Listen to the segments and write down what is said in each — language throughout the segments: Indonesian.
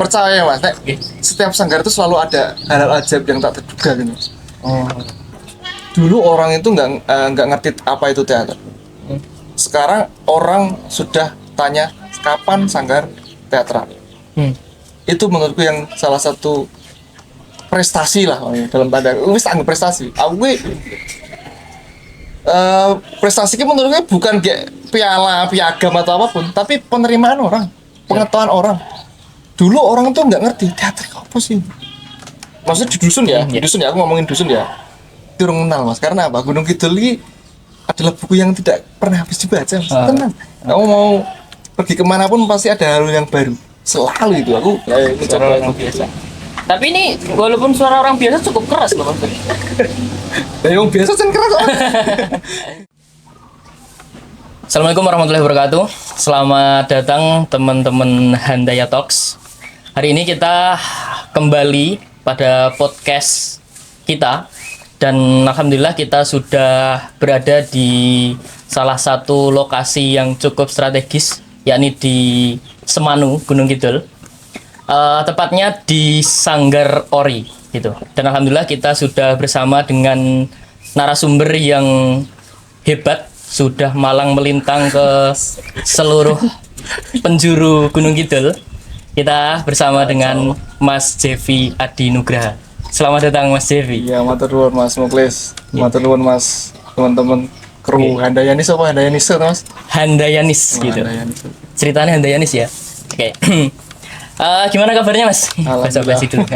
percaya mas, setiap sanggar itu selalu ada hal-hal ajaib yang tak terduga gitu. Dulu orang itu nggak ngerti apa itu teater. Sekarang orang sudah tanya kapan sanggar teateral. Itu menurutku yang salah satu prestasi lah dalam tanda wis anggap prestasi. Aku prestasi itu menurutku bukan kayak piagam atau apapun, tapi penerimaan orang, pengetahuan orang. Dulu orang tuh nggak ngerti teater apa sih. Maksudnya di dusun ya, di dusun ya, aku ngomongin dusun ya. Kurang kenal mas, karena apa? Gunung Kidul ini adalah buku yang tidak pernah habis dibaca mas. Tenang, kamu mau pergi kemanapun pasti ada hal yang baru. Selalu itu aku suara orang biasa. Tapi ini walaupun suara orang biasa cukup keras loh maksudnya. Yang biasa kan keras. Assalamualaikum warahmatullahi wabarakatuh. Selamat datang teman-teman Handaya Talks. Hari ini kita kembali pada podcast kita dan alhamdulillah kita sudah berada di salah satu lokasi yang cukup strategis, yakni di Semanu, Gunung Kidul. Tepatnya di Sanggar Ori gitu. Dan alhamdulillah kita sudah bersama dengan narasumber yang hebat, sudah malang melintang ke seluruh penjuru Gunung Kidul. Kita bersama dengan Mas Jevi Adi Nugraha. Selamat datang Mas Jevi. Iya, matur nuwun Mas Muklis. Matur nuwun Mas teman-teman kru Handayanis apa Handayanis Mas? Handayanis gitu. Handayanis. Ceritanya Handayanis ya. Oke. Gimana kabarnya Mas? Basa-basi dulu.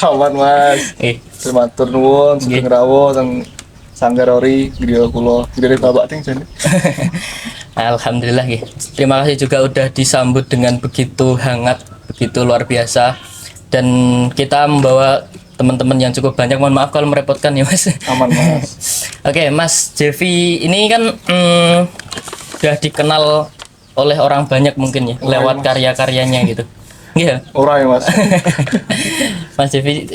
Aman Mas. Matur nuwun sugeng rawuh teng Sanggar Ori griya kula griya Bapak ting jane. Alhamdulillah ya. Terima kasih juga udah disambut dengan begitu hangat, begitu luar biasa. Dan kita membawa teman-teman yang cukup banyak. Mohon maaf kalau merepotkan ya Mas. Aman Mas. Oke, Mas Jevi ini kan udah dikenal oleh orang banyak mungkin ya, lewat karya-karyanya gitu. Iya. Ora ya Mas. Mas Jevi,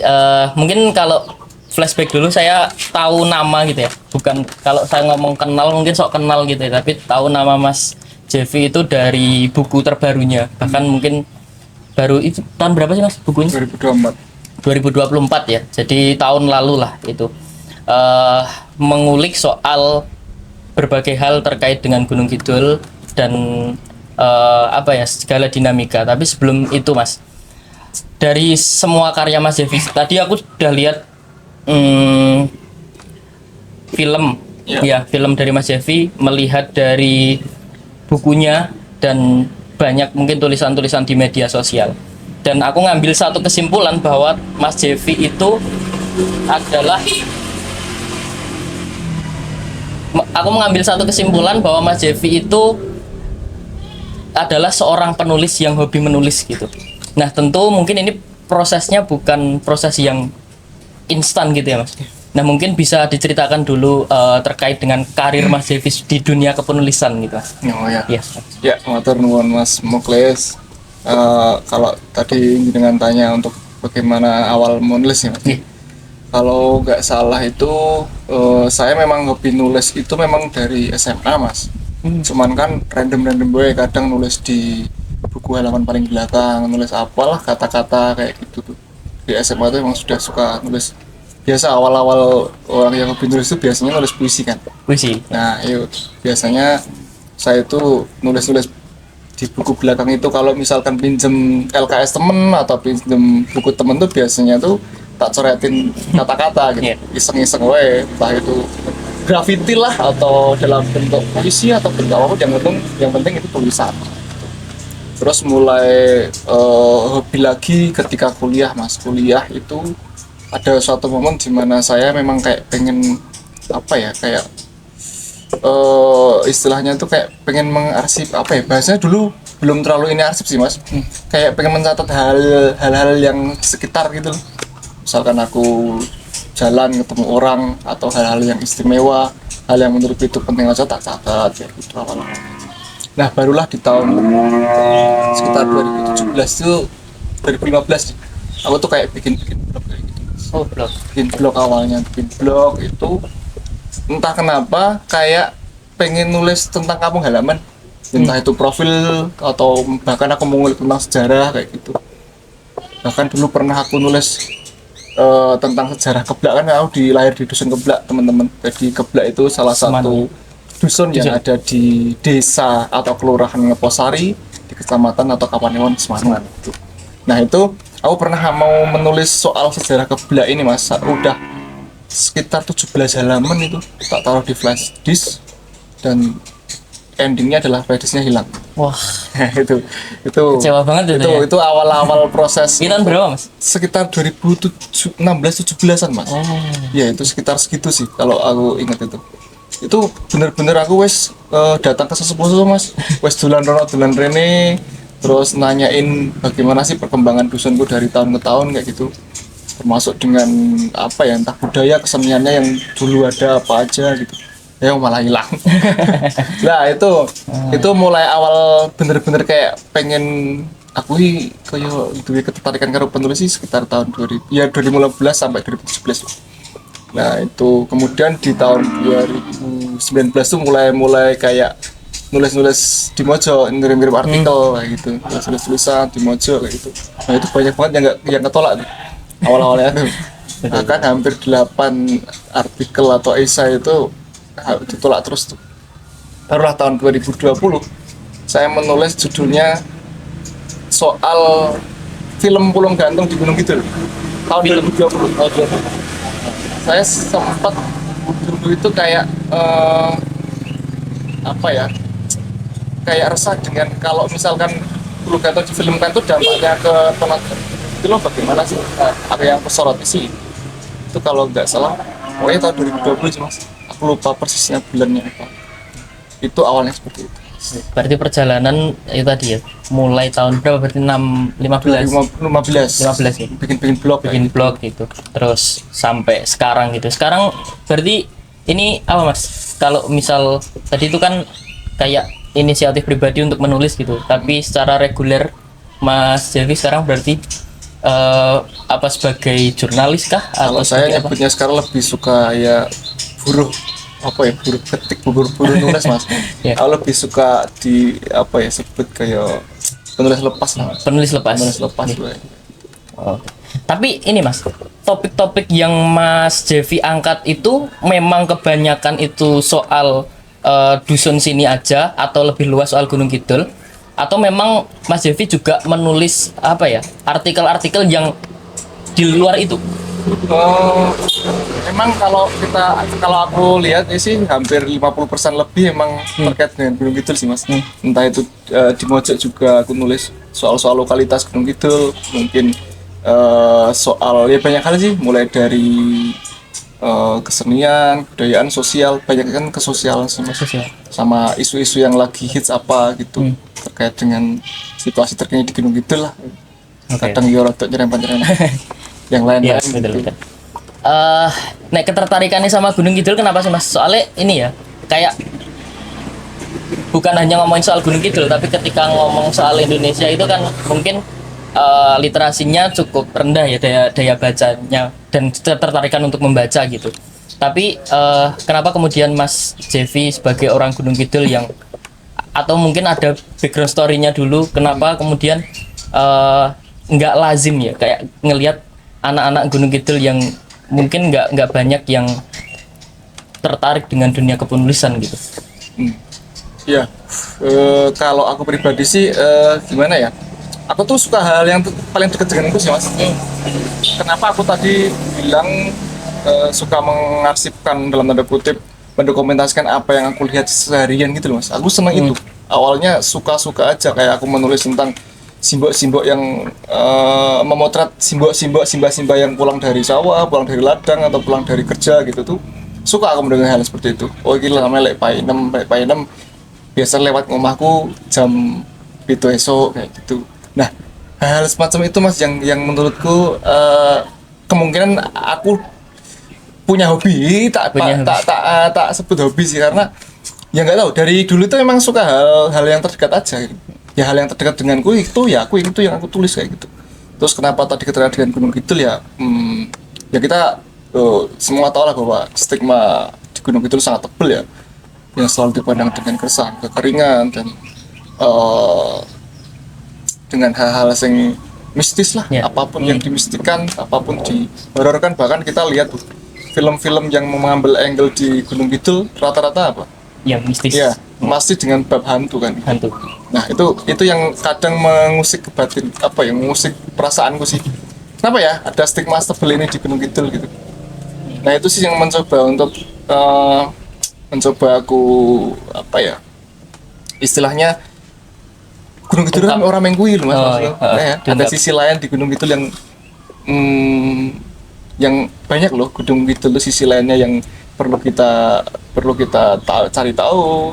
mungkin kalau flashback dulu saya tahu nama gitu ya. Bukan kalau saya ngomong kenal mungkin sok kenal gitu ya, tapi tahu nama Mas Jevi itu dari buku terbarunya. Bahkan mungkin baru itu tahun berapa sih Mas bukunya? 2024 ya. Jadi tahun lalu lah itu. Mengulik soal berbagai hal terkait dengan Gunung Kidul dan segala dinamika. Tapi sebelum itu Mas, dari semua karya Mas Jevi tadi aku udah lihat film film dari Mas Jevi, melihat dari bukunya dan banyak mungkin tulisan-tulisan di media sosial, dan aku ngambil satu kesimpulan bahwa Mas Jevi itu adalah Mas Jevi itu adalah seorang penulis yang hobi menulis gitu. Nah tentu mungkin ini prosesnya bukan proses yang instan gitu ya Mas. Nah mungkin bisa diceritakan dulu terkait dengan karir Mas Jevi di dunia kepenulisan gitu Mas. Oh ya. Ya, matur nuwun Mas Muklis. Kalau tadi dengan tanya untuk bagaimana awal menulis ya Mas. Kalau nggak salah itu saya memang hobi nulis itu memang dari SMA Mas. Cuman kan random gue kadang nulis di buku halaman paling belakang, nulis apalah kata-kata kayak gitu tuh. Di SMA itu memang sudah suka nulis. Biasa awal-awal orang yang hobi nulis itu biasanya nulis puisi kan. Puisi. Nah, yuk biasanya saya itu nulis-nulis di buku belakang itu kalau misalkan pinjem LKS temen atau pinjem buku temen tuh biasanya tuh tak coretin kata-kata gitu. Iseng-iseng we, entah itu graffiti lah atau dalam bentuk puisi atau bentuk apapun, yang penting itu tulisan. Terus mulai hobi lagi ketika kuliah Mas. Kuliah itu ada suatu momen di mana saya memang kayak pengen istilahnya tuh kayak pengen mengarsip bahasanya dulu belum terlalu ini arsip sih Mas. Kayak pengen mencatat hal-hal yang di sekitar gitu loh. Misalkan aku jalan ketemu orang atau hal-hal yang istimewa, hal yang menurut itu penting aja tak catat kayak gitu awal-awal. Nah barulah di tahun sekitar 2017 itu 2015 aku tuh kayak bikin blog kayak gitu. Bikin blog awalnya, bikin blog itu entah kenapa kayak pengen nulis tentang kampung halaman. entah itu profil atau bahkan aku mengulik tentang sejarah kayak gitu. Bahkan dulu pernah aku nulis tentang sejarah Keblak, kan aku lahir di dusun Keblak teman-teman. Jadi Keblak itu salah satu dusun yang ada di desa atau kelurahan Ngeposari di kecamatan atau Kapanewon Semarang itu. Nah itu aku pernah mau menulis soal sejarah Keblak ini mas, udah sekitar 17 halaman itu tak taruh di flash disk dan endingnya adalah flash disknya hilang. Wah, itu kecewa banget itu ya. Itu awal-awal proses Ini tahun berapa mas? sekitar 2016-17an mas. Ya itu sekitar segitu sih kalau aku ingat itu bener-bener aku wes datang ke sesepuh mas, wes dolan rono dolan rene, terus nanyain bagaimana sih perkembangan dusunku dari tahun ke tahun kayak gitu, termasuk dengan apa ya, entah budaya keseniannya yang dulu ada apa aja gitu, ya malah hilang. Nah itu mulai awal bener-bener kayak pengen aku kayak duwe ketertarikan karo penulis sih sekitar tahun 2015 sampai 2017. Nah itu kemudian di tahun 2019 tuh mulai kayak nulis di Mojo, ngirim artikel kayak gitu, nulis tulisan di Mojo kayak gitu. Nah itu banyak banget yang ketolak tuh awal-awalnya tuh. Bahkan hampir 8 artikel atau esai itu ditolak terus tuh. Barulah tahun 2020 saya menulis judulnya soal film Pulung Gantung di Gunung Kidul tahun 2020. Saya sempat dulu itu kayak apa ya, kayak resah dengan kalau misalkan Pulung Gantung difilmkan tuh dampaknya ke teman itu loh, bagaimana sih ada yang kesorot sih itu kalau nggak salah pokoknya tahun 2020 sih mas, aku lupa persisnya bulannya apa. Itu awalnya seperti itu. Berarti perjalanan itu tadi ya, mulai tahun berapa? Berarti 15 ya? Bikin blog gitu. Terus sampai sekarang gitu. Sekarang berarti ini apa mas? Kalau misal tadi itu kan kayak inisiatif pribadi untuk menulis gitu, tapi secara reguler Mas Devi sekarang berarti apa sebagai jurnalis kah? Kalau saya nyebutnya sekarang lebih suka ya buruh ketik, buruh nulis mas. Yeah. Aku lebih suka di apa ya, sebut kayak penulis lepas lah. Penulis lepas. Yeah. Oh. Tapi ini mas, topik-topik yang Mas Devi angkat itu memang kebanyakan itu soal dusun sini aja atau lebih luas soal Gunung Kidul, atau memang Mas Devi juga menulis apa ya, artikel-artikel yang di luar itu? Memang kalau aku lihat sih hampir 50% lebih emang terkait dengan Gunung Kidul sih mas. Entah itu di Mojok juga aku nulis soal lokalitas Gunung Kidul, mungkin soal ya banyak hal sih, mulai dari kesenian, kebudayaan, sosial, banyak kan kesosialan sih mas. Sama isu-isu yang lagi hits apa gitu, terkait dengan situasi terkini di Gunung Kidul lah. Kadang ya rotok nyerempet-nyerempet yang lain ya, betul. Nek ketertarikannya sama Gunung Kidul kenapa sih mas? Soalnya ini ya, kayak bukan hanya ngomongin soal Gunung Kidul, tapi ketika ngomong soal Indonesia itu kan mungkin literasinya cukup rendah ya, daya bacanya dan ketertarikan untuk membaca gitu. Tapi kenapa kemudian Mas Devi sebagai orang Gunung Kidul yang, atau mungkin ada background story-nya dulu, kenapa kemudian nggak lazim ya kayak ngelihat anak-anak Gunung Kidul yang mungkin nggak banyak yang tertarik dengan dunia kepenulisan gitu? Ya, kalau aku pribadi sih gimana ya? Aku tuh suka hal yang paling dekat denganku sih mas. Kenapa aku tadi bilang suka mengarsipkan dalam tanda kutip, mendokumentasikan apa yang aku lihat seharian gitu loh mas. Aku senang itu. Awalnya suka-suka aja, kayak aku menulis tentang simbok-simbok yang memotret simba-simba yang pulang dari sawah, pulang dari ladang atau pulang dari kerja gitu tuh. Suka aku mendengar hal seperti itu. Oh gila, namanya lek painem biasa lewat rumahku jam itu esok kayak gitu. Nah, hal semacam itu mas yang menurutku kemungkinan aku punya hobi, tak sebut hobi sih, karena ya nggak tahu, dari dulu itu memang suka hal yang terdekat aja gitu. Ya hal yang terdekat denganku itu ya itu yang aku tulis kayak gitu. Terus kenapa tadi keterkait dengan Gunung Kidul ya, ya kita semua tahu lah bahwa stigma di Gunung Kidul sangat tebal ya, yang selalu dipandang dengan keresahan, kekeringan dan eh, dengan hal-hal yang mistis lah, Ya. apapun yang dimistikan, apapun dihororkan. Bahkan kita lihat tuh film-film yang mengambil angle di Gunung Kidul rata-rata apa? Yang mistis. Iya, masih dengan bab hantu kan. Hantu. Nah itu yang kadang mengusik ke batin, apa ya, mengusik perasaanku sih. Kenapa ya ada stigma tebel ini di Gunung Kidul gitu. Nah itu sih yang mencoba aku apa ya, istilahnya Gunung Kidul kan Ungkap. orang Mengkuil mas, Oh, maksudnya. iya. Nah, ya, ada Diungkap. sisi lain di Gunung Kidul yang banyak loh. Gunung Kidul itu sisi lainnya yang perlu kita cari tahu.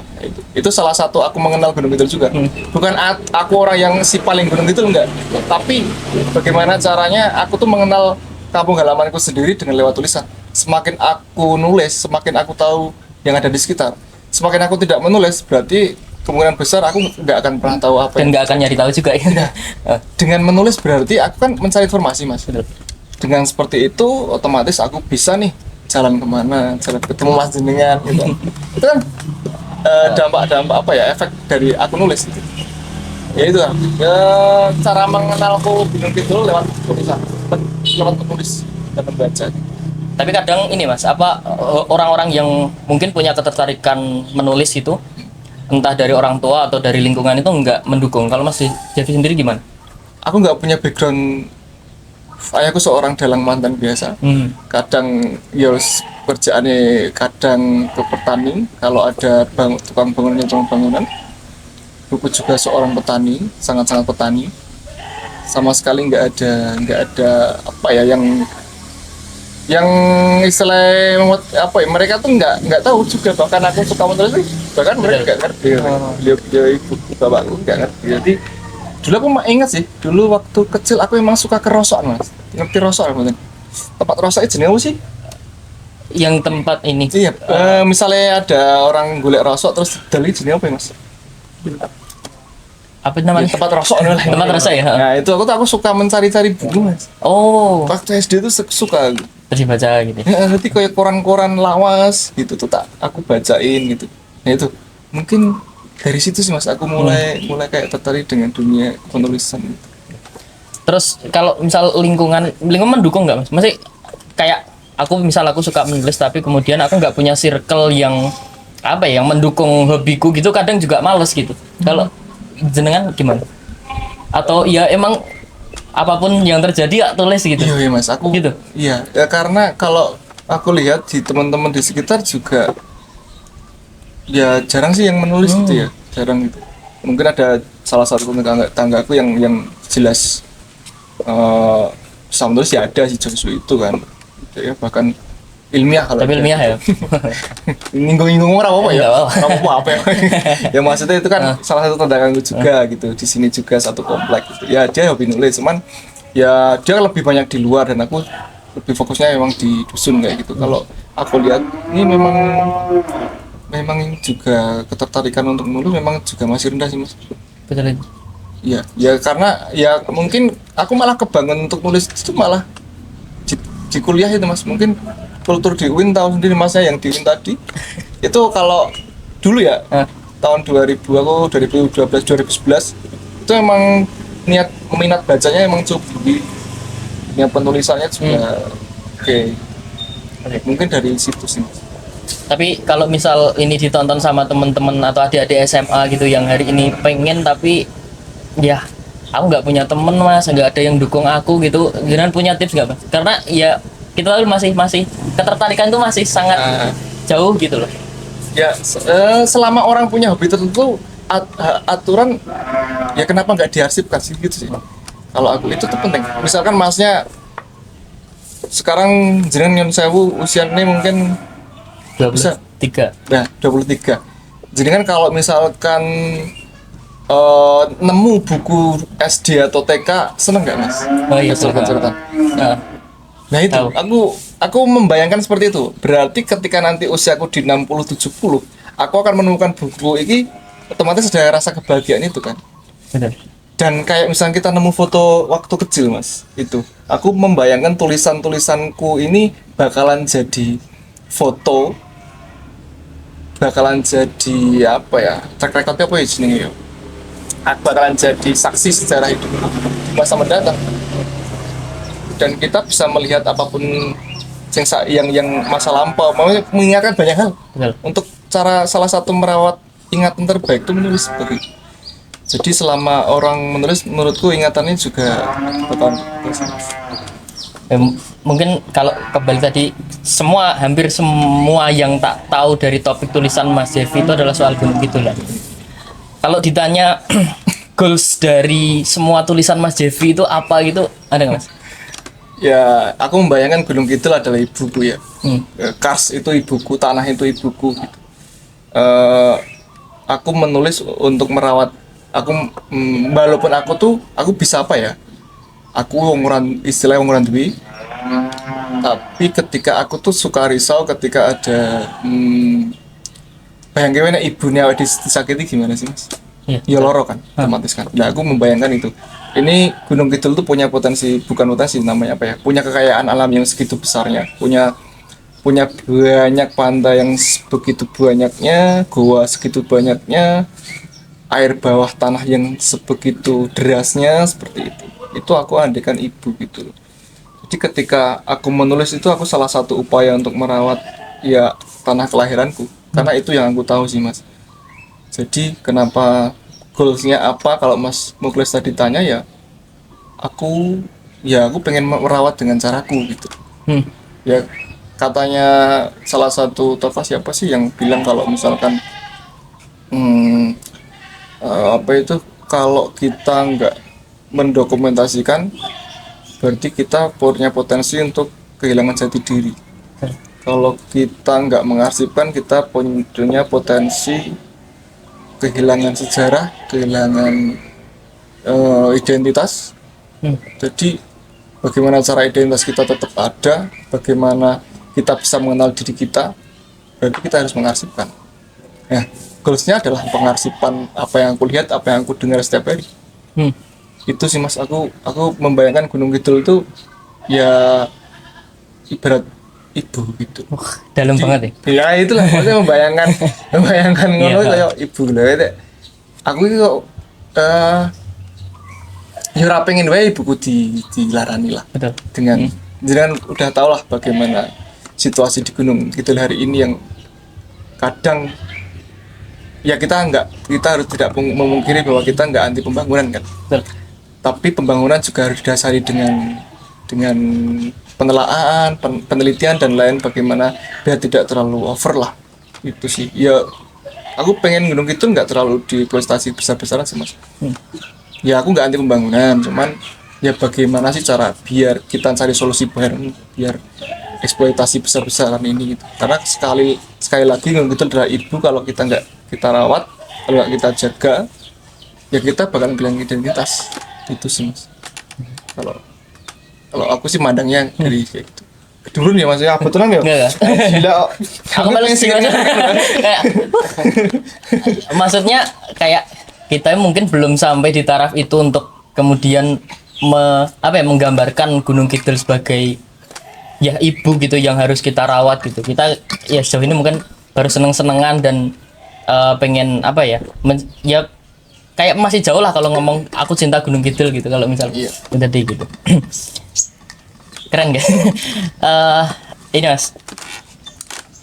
Itu salah satu aku mengenal Gunung Kidul juga. Bukan aku orang yang si paling Gunung Kidul enggak, tapi bagaimana caranya aku tuh mengenal kampung halamanku sendiri dengan lewat tulisan. Semakin aku nulis, semakin aku tahu yang ada di sekitar. Semakin aku tidak menulis, berarti kemungkinan besar aku nggak akan pernah tahu apa Dan yang nggak akan nyari tahu juga ya. dengan menulis berarti aku kan mencari informasi mas. Dengan seperti itu otomatis aku bisa nih jalan kemana, jalan ketemu mas jenengan gitu. Itu kan dampak-dampak apa ya, efek dari aku nulis gitu. Ya itu kan ya, cara mengenalku Gunung Kidul lewat tulisan, lewat menulis dan membaca. Tapi kadang ini mas, orang-orang yang mungkin punya ketertarikan menulis itu, entah dari orang tua atau dari lingkungan itu nggak mendukung. Kalau Mas Javi sendiri gimana? Aku nggak punya background, ayahku seorang dalang mantan biasa. Kadang ya kerjaannya kadang ke petani, kalau ada tukang bangunan. Ibuku juga seorang petani, sangat-sangat petani. Sama sekali nggak ada apa ya yang istilah apa ya, mereka tuh nggak tahu juga. Bahkan aku suka menulis nih, bahkan mereka nggak ngerti. Beliau ibu bapakku nggak ngerti. Jadi dulu aku ingat sih, dulu waktu kecil aku emang suka kerosokan mas. Ngerti rosok apa? Tempat rosok itu jenis apa sih? Yang tempat ini, Iya, misalnya ada orang golek rosok terus dali jenis apa ya mas? apa namanya? Tempat rosok lah. Tempat rosok ya? Nah itu aku suka mencari-cari buku mas. Oh, Waktu SD itu suka. terus dibaca gitu. Ya, nanti kayak koran-koran lawas gitu tuh tak aku bacain gitu. Nah itu mungkin dari situ sih mas aku mulai kayak tertarik dengan dunia penulisan gitu. Terus kalau misal lingkungan mendukung nggak mas? Masih kayak aku suka menulis tapi kemudian aku nggak punya circle yang apa ya, yang mendukung hobiku gitu, kadang juga males gitu. Kalau jenengan gimana? Atau ya emang apapun yang terjadi ya tulis gitu? Iya mas, aku Gitu? iya ya, karena kalau aku lihat di teman-teman di sekitar juga ya jarang sih yang menulis gitu ya, jarang gitu. Mungkin ada salah satu tanggaku yang jelas bisa menulis ya, ada si Joshua itu kan gitu ya, bahkan ilmiah kalau Tapi ilmiah ya? nyinggung-nyinggung orang apa ya? Enggak apa-apa. Apa ya? Ya maksudnya itu kan salah satu tetanggaku juga gitu, di sini juga satu komplek gitu. Ya dia hobi nulis, cuman ya dia lebih banyak di luar dan aku lebih fokusnya memang di dusun kayak gitu. Kalau aku lihat ini memang juga ketertarikan untuk nulis memang juga masih rendah sih mas. Betul. Iya, ya karena ya mungkin aku malah kebangun untuk nulis itu malah di kuliah itu mas. Mungkin kultur di UIN tahu sendiri masnya yang di UIN tadi itu kalau dulu ya tahun 2000 aku 2012 2011 itu emang minat bacanya emang cukup tinggi, yang penulisannya juga oke. Mungkin dari situ sih mas. Tapi kalau misal ini ditonton sama teman-teman atau adik-adik SMA gitu yang hari ini pengen tapi ya aku nggak punya temen mas, nggak ada yang dukung aku gitu, jangan punya tips nggak mas? Karena ya kita tahu masih ketertarikan itu masih sangat jauh gitu loh. Ya selama orang punya hobi tertentu aturan ya kenapa nggak diarsipkan sih gitu sih. Kalau aku itu tuh penting. Misalkan masnya sekarang jenengan Nyon Sewu usianya mungkin bisa 23. nah 23. Jenengan kalau misalkan nemu buku SD atau TK seneng nggak mas? Oh iya, Cerita-cerita. Nah, Nah itu, tahu. aku membayangkan seperti itu. Berarti ketika nanti usiaku di 60-70, aku akan menemukan buku ini, otomatis ada rasa kebahagiaan itu kan. betul. Dan kayak misalnya kita nemu foto waktu kecil mas, itu. Aku membayangkan tulisanku ini bakalan jadi foto, bakalan jadi apa ya, track recordnya apa ya jenenge ya? bakalan jadi saksi sejarah hidup di masa mendatang. Dan kita bisa melihat apapun yang masa lampau, makanya mengingatkan banyak hal. Betul. Untuk cara salah satu merawat ingatan terbaik itu menulis seperti itu. Jadi selama orang menulis, menurutku ingatannya juga bakalan berhasil. Mungkin kalau kembali tadi, hampir semua yang tak tahu dari topik tulisan Mas Devi itu adalah soal Gunung Kidul lah. Kalau ditanya goals dari semua tulisan Mas Devi itu apa gitu, ada nggak Mas? Ya, aku membayangkan Gunung Kidul adalah ibuku ya. Kars itu ibuku, tanah itu ibuku gitu. Aku menulis untuk merawat. Walaupun aku bisa apa ya? Aku istilah wong duwi. Tapi ketika aku tuh suka risau ketika ada bayangin ibunya disakiti gimana sih Mas? Iya. Ya loro kan, otomatis kan. Nah, aku membayangkan itu. Ini Gunung Kidul tuh punya bukan potensi namanya apa ya? Punya kekayaan alam yang segitu besarnya, punya banyak pantai yang begitu banyaknya, goa segitu banyaknya, air bawah tanah yang sebegitu derasnya seperti itu. Itu aku andekan ibu gitu. Jadi ketika aku menulis itu aku salah satu upaya untuk merawat ya tanah kelahiranku. Karena itu yang aku tahu sih Mas. Jadi kenapa goalsnya apa kalau Mas Muklis tadi tanya ya aku pengen merawat dengan caraku gitu. Ya katanya salah satu tokoh siapa sih yang bilang kalau misalkan kalau kita nggak mendokumentasikan berarti kita punya potensi untuk kehilangan jati diri. Kalau kita nggak mengarsipkan kita punya potensi kehilangan sejarah, kehilangan identitas. Jadi bagaimana cara identitas kita tetap ada, bagaimana kita bisa mengenal diri kita, berarti kita harus mengarsipkan. Ya, goalsnya adalah pengarsipan apa yang aku lihat, apa yang aku dengar setiap hari. Itu sih Mas, aku membayangkan Gunung Kidul itu ya ibarat ibu gitu. Dalam banget ya. Ya itulah maksudnya membayangkan ngono kayak ibu lho. Aku iki kok ya ora pengen wae ibuku dilarani lah. Betul. Dengan jangan udah tau lah bagaimana situasi di Gunung Kidul hari ini yang kadang ya kita harus tidak memungkiri bahwa kita nggak anti pembangunan kan. Betul. Tapi pembangunan juga harus didasari dengan penelitian dan lain bagaimana biar tidak terlalu over lah. Itu sih ya, aku pengen Gunung Kidul nggak terlalu dieksploitasi besar-besaran sih Mas. Ya aku nggak anti pembangunan, cuman ya bagaimana sih cara biar kita cari solusi bareng biar eksploitasi besar-besaran ini gitu. Karena sekali lagi Gunung Kidul adalah ibu, kalau kita nggak kita rawat, kalau nggak kita jaga ya kita bakal bilang identitas. Itu sih Mas. Kalau aku sih mandangnya dari kayak gitu. Kedurun ya Mas ya, betulan ya. Gila. Aku malah sih maksudnya kayak kita mungkin belum sampai di taraf itu untuk kemudian menggambarkan Gunung Kidul sebagai ya ibu gitu yang harus kita rawat gitu. Kita ya sejauh ini mungkin baru seneng-senengan dan pengen ya kayak masih jauh lah kalau ngomong aku cinta Gunung Kidul gitu, kalau misalnya tadi gitu. Keren gak? Ini Mas,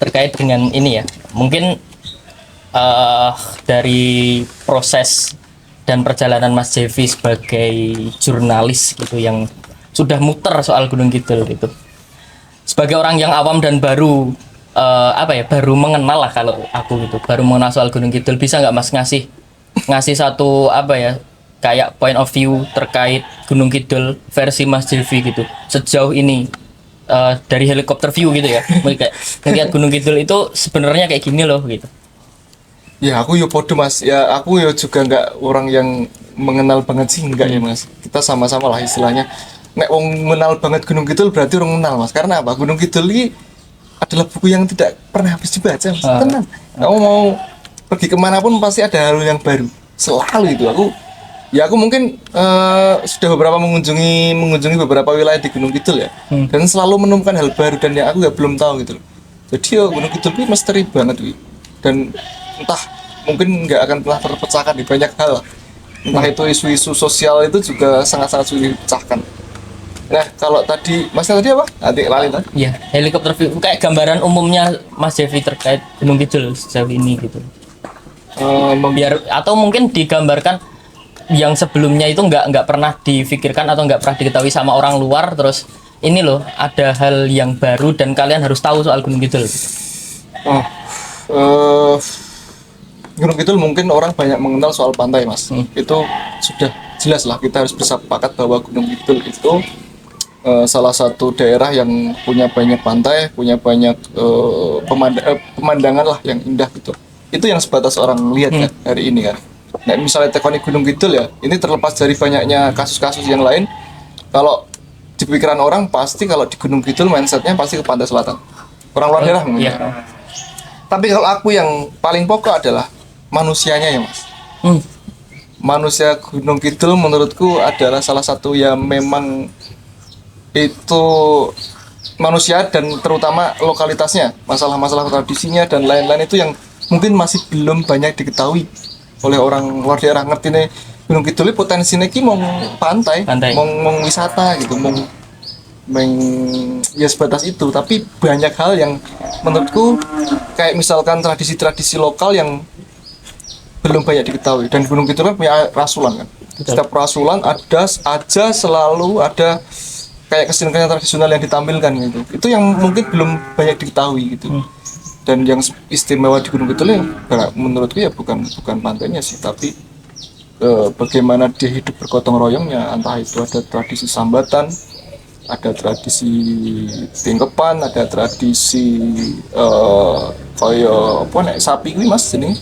terkait dengan ini ya, mungkin dari proses dan perjalanan Mas Devi sebagai jurnalis gitu yang sudah muter soal Gunung Kidul gitu, sebagai orang yang awam dan baru baru mengenal lah, kalau aku gitu baru mengenal soal Gunung Kidul, bisa nggak Mas ngasih satu kayak point of view terkait Gunung Kidul versi Mas Devi gitu sejauh ini, dari helikopter view gitu ya, kayak ngeliat Gunung Kidul itu sebenarnya kayak gini loh gitu. Ya aku podo Mas, ya aku juga nggak orang yang mengenal banget sih, enggak ya Mas, kita sama-sama lah istilahnya. Nek wong mengenal banget Gunung Kidul berarti orang mengenal Mas, karena apa? Gunung Kidul ini adalah buku yang tidak pernah habis dibaca Mas. Tenang, kamu mau pergi kemanapun pasti ada hal yang baru, selalu itu. Aku mungkin sudah beberapa mengunjungi beberapa wilayah di Gunung Kidul ya, dan selalu menemukan hal baru dan yang aku belum tahu gitu loh. Jadi Gunung Kidul ini misteri banget dan entah mungkin nggak akan pernah terpecahkan di banyak hal lah. Entah itu isu-isu sosial itu juga sangat-sangat sulit dipecahkan. Nah, kalau tadi Masnya tadi apa? Adik lali tadi. Ya, helikopter view kayak gambaran umumnya Mas Devi terkait Gunung Kidul sejauh ini gitu. Biar atau mungkin digambarkan yang sebelumnya itu nggak pernah difikirkan atau nggak pernah diketahui sama orang luar, terus ini loh ada hal yang baru dan kalian harus tahu soal Gunung Kidul. Oh, Gunung Kidul mungkin orang banyak mengenal soal pantai, Mas. Itu sudah jelas lah, kita harus bersepakat bahwa Gunung Kidul itu salah satu daerah yang punya banyak pantai, punya banyak pemandangan lah yang indah gitu. Itu yang sebatas orang lihat kan hari ini kan. Nah, misalnya tekoni Gunung Kidul ya, ini terlepas dari banyaknya kasus-kasus yang lain. Kalau di pikiran orang pasti kalau di Gunung Kidul mindsetnya pasti ke pantai selatan. Orang luar daerah mungkin. Iya. Tapi kalau aku yang paling pokok adalah manusianya ya, Mas. Manusia Gunung Kidul menurutku adalah salah satu yang memang itu manusia dan terutama lokalitasnya, masalah-masalah tradisinya dan lain-lain itu yang mungkin masih belum banyak diketahui oleh orang luar daerah. Ngerti nih Gunung Kidul potensinya ki mau pantai. mau wisata gitu, ya sebatas itu. Tapi banyak hal yang menurutku kayak misalkan tradisi-tradisi lokal yang belum banyak diketahui. Dan Gunung Kidul kan punya rasulan kan. Setiap rasulan selalu ada kayak kesenian tradisional yang ditampilkan gitu. Itu yang mungkin belum banyak diketahui gitu. Dan yang istimewa di Gunung Kidul ya menurutku ya bukan pantainya sih, tapi bagaimana dia hidup bergotong royongnya. Entah itu ada tradisi sambatan, ada tradisi tingkepan, ada tradisi kayak apa nek sapi kuwi Mas jenenge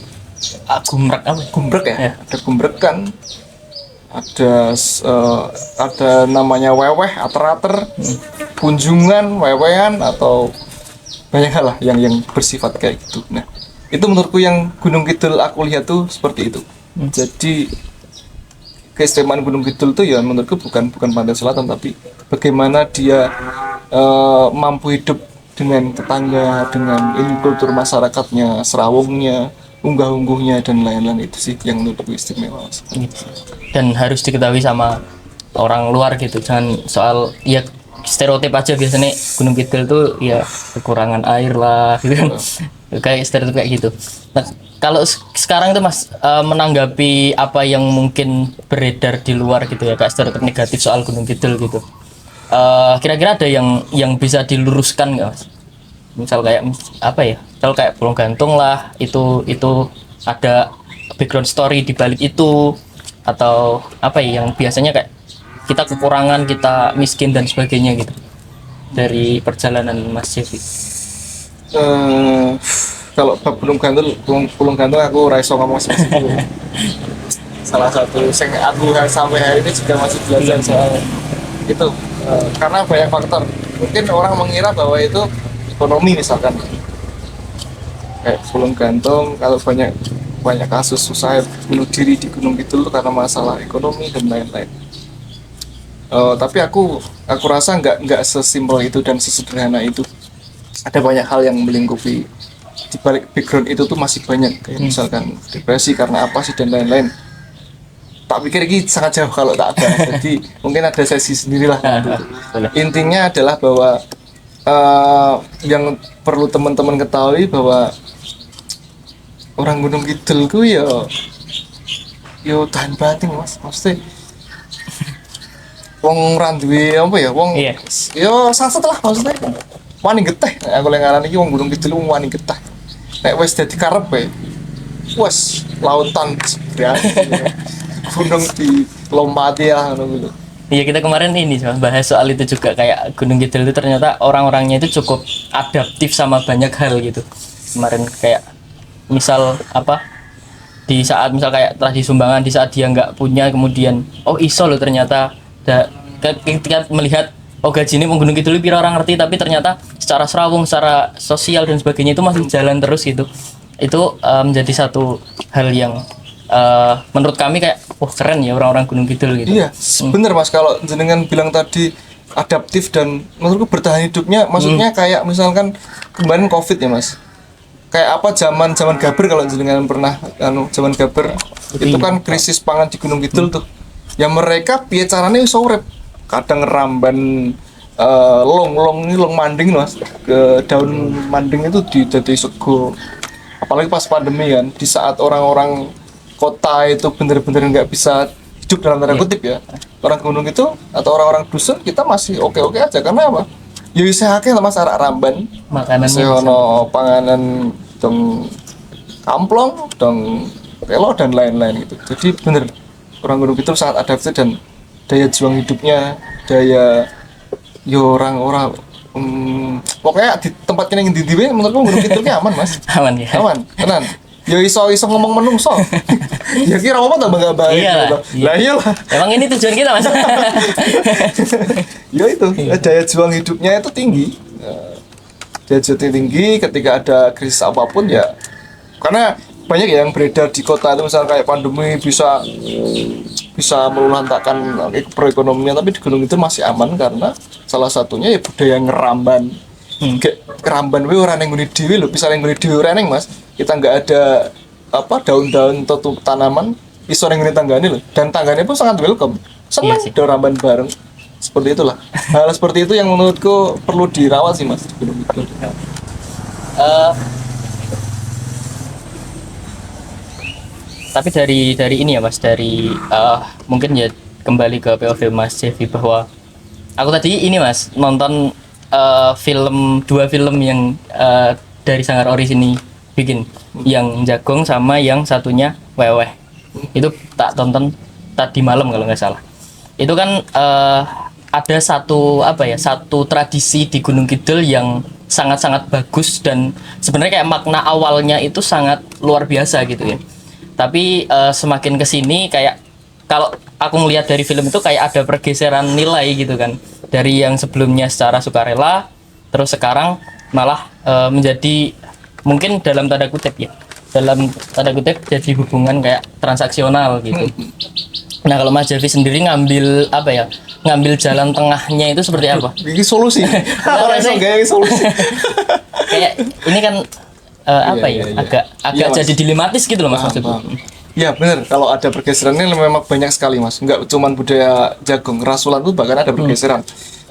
gumbrek ya. Ada gumbrekan, ada namanya weweh, ater-ater, kunjungan, wewehan, atau banyak hal lah yang bersifat kayak gitu. Nah, itu menurutku yang Gunung Kidul aku lihat tuh seperti itu. Jadi keistimewaan Gunung Kidul tuh ya menurutku bukan pantai selatan, tapi bagaimana dia mampu hidup dengan tetangga, dengan ini kultur masyarakatnya, serawungnya, unggah-ungguhnya dan lain-lain. Itu sih yang menurutku istimewa. Dan harus diketahui sama orang luar gitu, jangan soal ya stereotip aja biasanya Gunung Kidul tuh ya kekurangan air lah gitu kan. Kayak stereotip kayak gitu. Nah, kalau sekarang itu Mas menanggapi apa yang mungkin beredar di luar gitu ya, kayak stereotip negatif soal Gunung Kidul gitu, kira-kira ada yang bisa diluruskan nggak Mas? Misal kayak apa ya, misal kayak Pulau Gantung lah, itu ada background story di balik itu, atau apa ya yang biasanya kayak kita kekurangan, kita miskin dan sebagainya gitu dari perjalanan Mas Devi. Kalau Pulau Gantung aku raiso ngomong spesifik. Salah satu yang aku sampai hari ini juga masih belajar soal itu, karena banyak faktor. Mungkin orang mengira bahwa itu ekonomi misalkan, kayak Pulau Gantung kalau banyak kasus susah bunuh diri di Gunung Kidul karena masalah ekonomi dan lain-lain. Tapi aku rasa nggak sesimpel itu dan sesederhana itu. Ada banyak hal yang melingkupi di balik background itu tuh, masih banyak kayak misalkan depresi karena apa sih dan lain-lain. Tak pikir ini sangat jauh kalau tak ada. Jadi mungkin ada sesi sendirilah. Intinya adalah bahwa yang perlu teman-teman ketahui bahwa orang Gunung Kidul ku yo tahan batin Mas, maksudnya wong randuwe apa ya, wong yo saset lah maksudnya. Wani geteh, aku lek ngarani iki wong Gunung Kidul wani geteh. Nek wis dadi karepe, wes lautan ya. Gunung di lompati ya ngono gitu. Iya, kita kemarin ini bahas soal itu juga, kayak Gunung Kidul itu ternyata orang-orangnya itu cukup adaptif sama banyak hal gitu. Kemarin kayak misal apa, di saat misal kayak tradisi sumbangan, di saat dia nggak punya, kemudian iso loh ternyata ketika melihat gaji ini Gunung Kidul pira orang ngerti, tapi ternyata secara serawung, secara sosial dan sebagainya itu masih jalan terus gitu. Itu menjadi satu hal yang menurut kami kayak keren ya orang-orang Gunung Kidul gitu. Iya, bener Mas, kalau jenengan bilang tadi adaptif dan menurutku bertahan hidupnya, maksudnya kayak misalkan kemarin COVID ya Mas. kayak apa zaman Gaber, kalau jenengan pernah zaman Gaber itu kan krisis pangan di Gunung Kidul tuh. Ya mereka piye carane iso urip, kadang ramban long manding Mas, ke daun manding itu jadi sego. Apalagi pas pandemi kan, di saat orang-orang kota itu bener-bener nggak bisa hidup dalam tanda kutip ya, orang gunung itu atau orang-orang dusun kita masih oke-oke aja. Karena apa? Ya bisa akeh lah Mas, arak ramban Makanannya sehono panganan dong, kamplong dong, telo dan lain-lain gitu. Jadi bener orang gunung itu sangat adaptif, dan daya juang hidupnya, daya yo orang-orang pokoknya di tempat kene yang ndi menurutku gunung kidulnya aman Mas. aman ya. Aman tenan. Yo iso ngomong menungso. Ya kira apa tambah gak baik Iyalah, gitu. iya. Lah iyalah. Emang ini tujuan kita Mas. Ya itu, daya juang hidupnya itu tinggi. Daya juang tinggi ketika ada krisis apapun ya. Karena banyak ya yang beredar di kota itu, misalnya kayak pandemi bisa meluluhlantakkan perekonomian, tapi di gunung itu masih aman karena salah satunya ya budaya ngeramban. Kayak keramban we ora ning ngene dhewe lho, bisa ning ngene dhewe ora ning Mas. Kita nggak ada apa daun-daun atau tanaman iso ning ngene tanggane lho, dan tanggane pun sangat welcome. Senang Iya sih. ada ramban bareng. Seperti itulah. Hal seperti itu yang menurutku perlu dirawat sih Mas di gunung itu. Tapi dari ini ya Mas, dari mungkin ya kembali ke POV Mas Cevi, bahwa aku tadi ini Mas nonton dua film yang dari Sanggar Oris ini bikin, yang Jagong sama yang satunya Weweh. Itu tak tonton tadi malam kalau nggak salah. Itu kan ada satu tradisi di Gunung Kidul yang sangat-sangat bagus, dan sebenarnya kayak makna awalnya itu sangat luar biasa gitu ya. Tapi semakin kesini kayak kalau aku ngelihat dari film itu kayak ada pergeseran nilai gitu kan, dari yang sebelumnya secara sukarela terus sekarang malah menjadi mungkin dalam tanda kutip jadi hubungan kayak transaksional gitu. Nah kalau Mas Javi sendiri ngambil jalan tengahnya itu seperti apa? Ini solusi. Orang iso gawe solusi. Kayak ini kan Iya. agak Iya, Mas. jadi dilematis gitu loh Mas maksudku. Ya benar, kalau ada pergeseran ini memang banyak sekali Mas. Enggak cuman budaya Jagong, rasulan tuh bahkan ada pergeseran.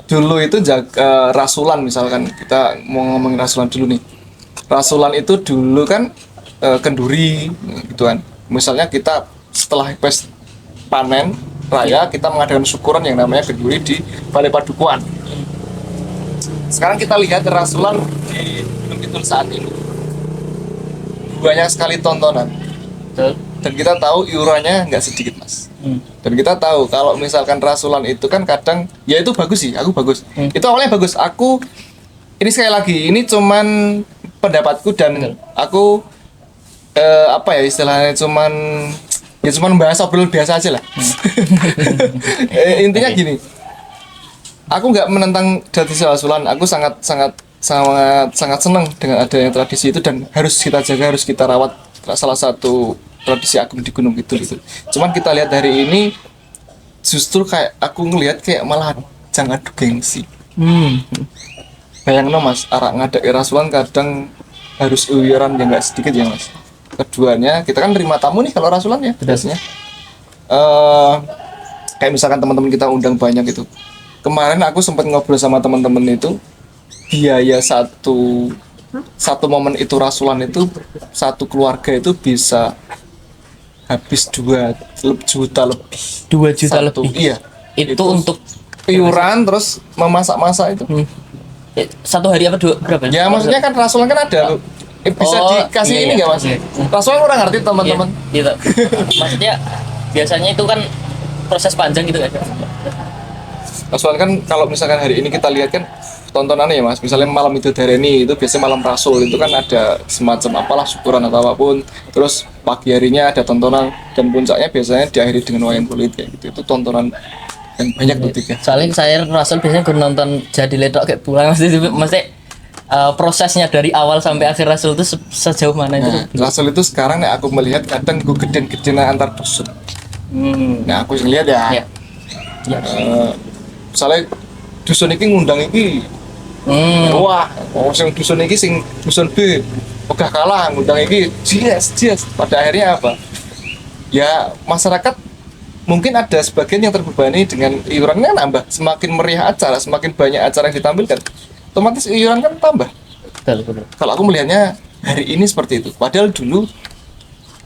Dulu itu rasulan, misalkan kita mau ngomongin rasulan dulu nih. Rasulan itu dulu kan kenduri gitu kan. Misalnya kita setelah panen raya kita mengadakan syukuran yang namanya kenduri di Balai Padukuhan. Sekarang kita lihat rasulan di Gunung Kidul saat ini. Banyak sekali tontonan. Betul. Dan kita tahu iurannya nggak sedikit Mas. Dan kita tahu kalau misalkan rasulan itu kan kadang ya itu bagus sih, aku bagus. Itu awalnya bagus. Aku ini sekali lagi ini cuman pendapatku, dan aku istilahnya cuman bahas obrolan biasa aja lah. Intinya gini, aku nggak menentang tradisi rasulan. Aku sangat senang dengan adanya tradisi itu, dan harus kita jaga, harus kita rawat. Salah satu tradisi agung di Gunung Kidul itu. Cuman kita lihat hari ini justru kayak aku ngelihat kayak malah jangan adu gengsi. Bayangno Mas, arak ngadek rasulan kadang harus iuran yang nggak sedikit ya Mas. Keduanya kita kan terima tamu nih kalau rasulan ya biasanya. Kayak misalkan teman-teman kita undang banyak itu. Kemarin aku sempat ngobrol sama teman-teman itu, biaya satu momen itu rasulan itu satu keluarga itu bisa habis 2 juta lebih. 2 juta Satu, lebih. iya. Itu untuk iuran terus memasak-masak itu. satu hari apa berapa? Ya maksudnya kan rasulan kan ada bisa dikasih iya, ini iya. nggak Mas? Iya. Rasulan kurang ngerti teman-teman. Iya, gitu. Maksudnya biasanya itu kan proses panjang gitu kan. Rasulan kan kalau misalkan hari ini kita lihat kan tontonannya ya Mas, misalnya malam itu dareni itu biasanya malam rasul itu kan ada semacam apalah syukuran atau apapun, terus pagi harinya ada tontonan, dan puncaknya biasanya diakhiri dengan wayang kulit kayak gitu. Itu tontonan yang banyak tuh tiga. Soalnya saya Rasul biasanya gue nonton jadi ledok kayak pulang mesti prosesnya dari awal sampai akhir Rasul itu sejauh mana itu? Nah, rasul itu sekarang nih aku melihat kadang gue geden-gedenan antar dusun. Nah aku lihat ya, Ya. misalnya dusun ini ngundang ini, wah, yang dusun ini sing dusun B udah kalah ngundang iki yes. Pada akhirnya apa? Ya masyarakat mungkin ada sebagian yang terbebani dengan iurannya nambah. Semakin meriah acara, semakin banyak acara yang ditampilkan, otomatis iuran kan tambah. Betul. Kalau aku melihatnya hari ini seperti itu. Padahal dulu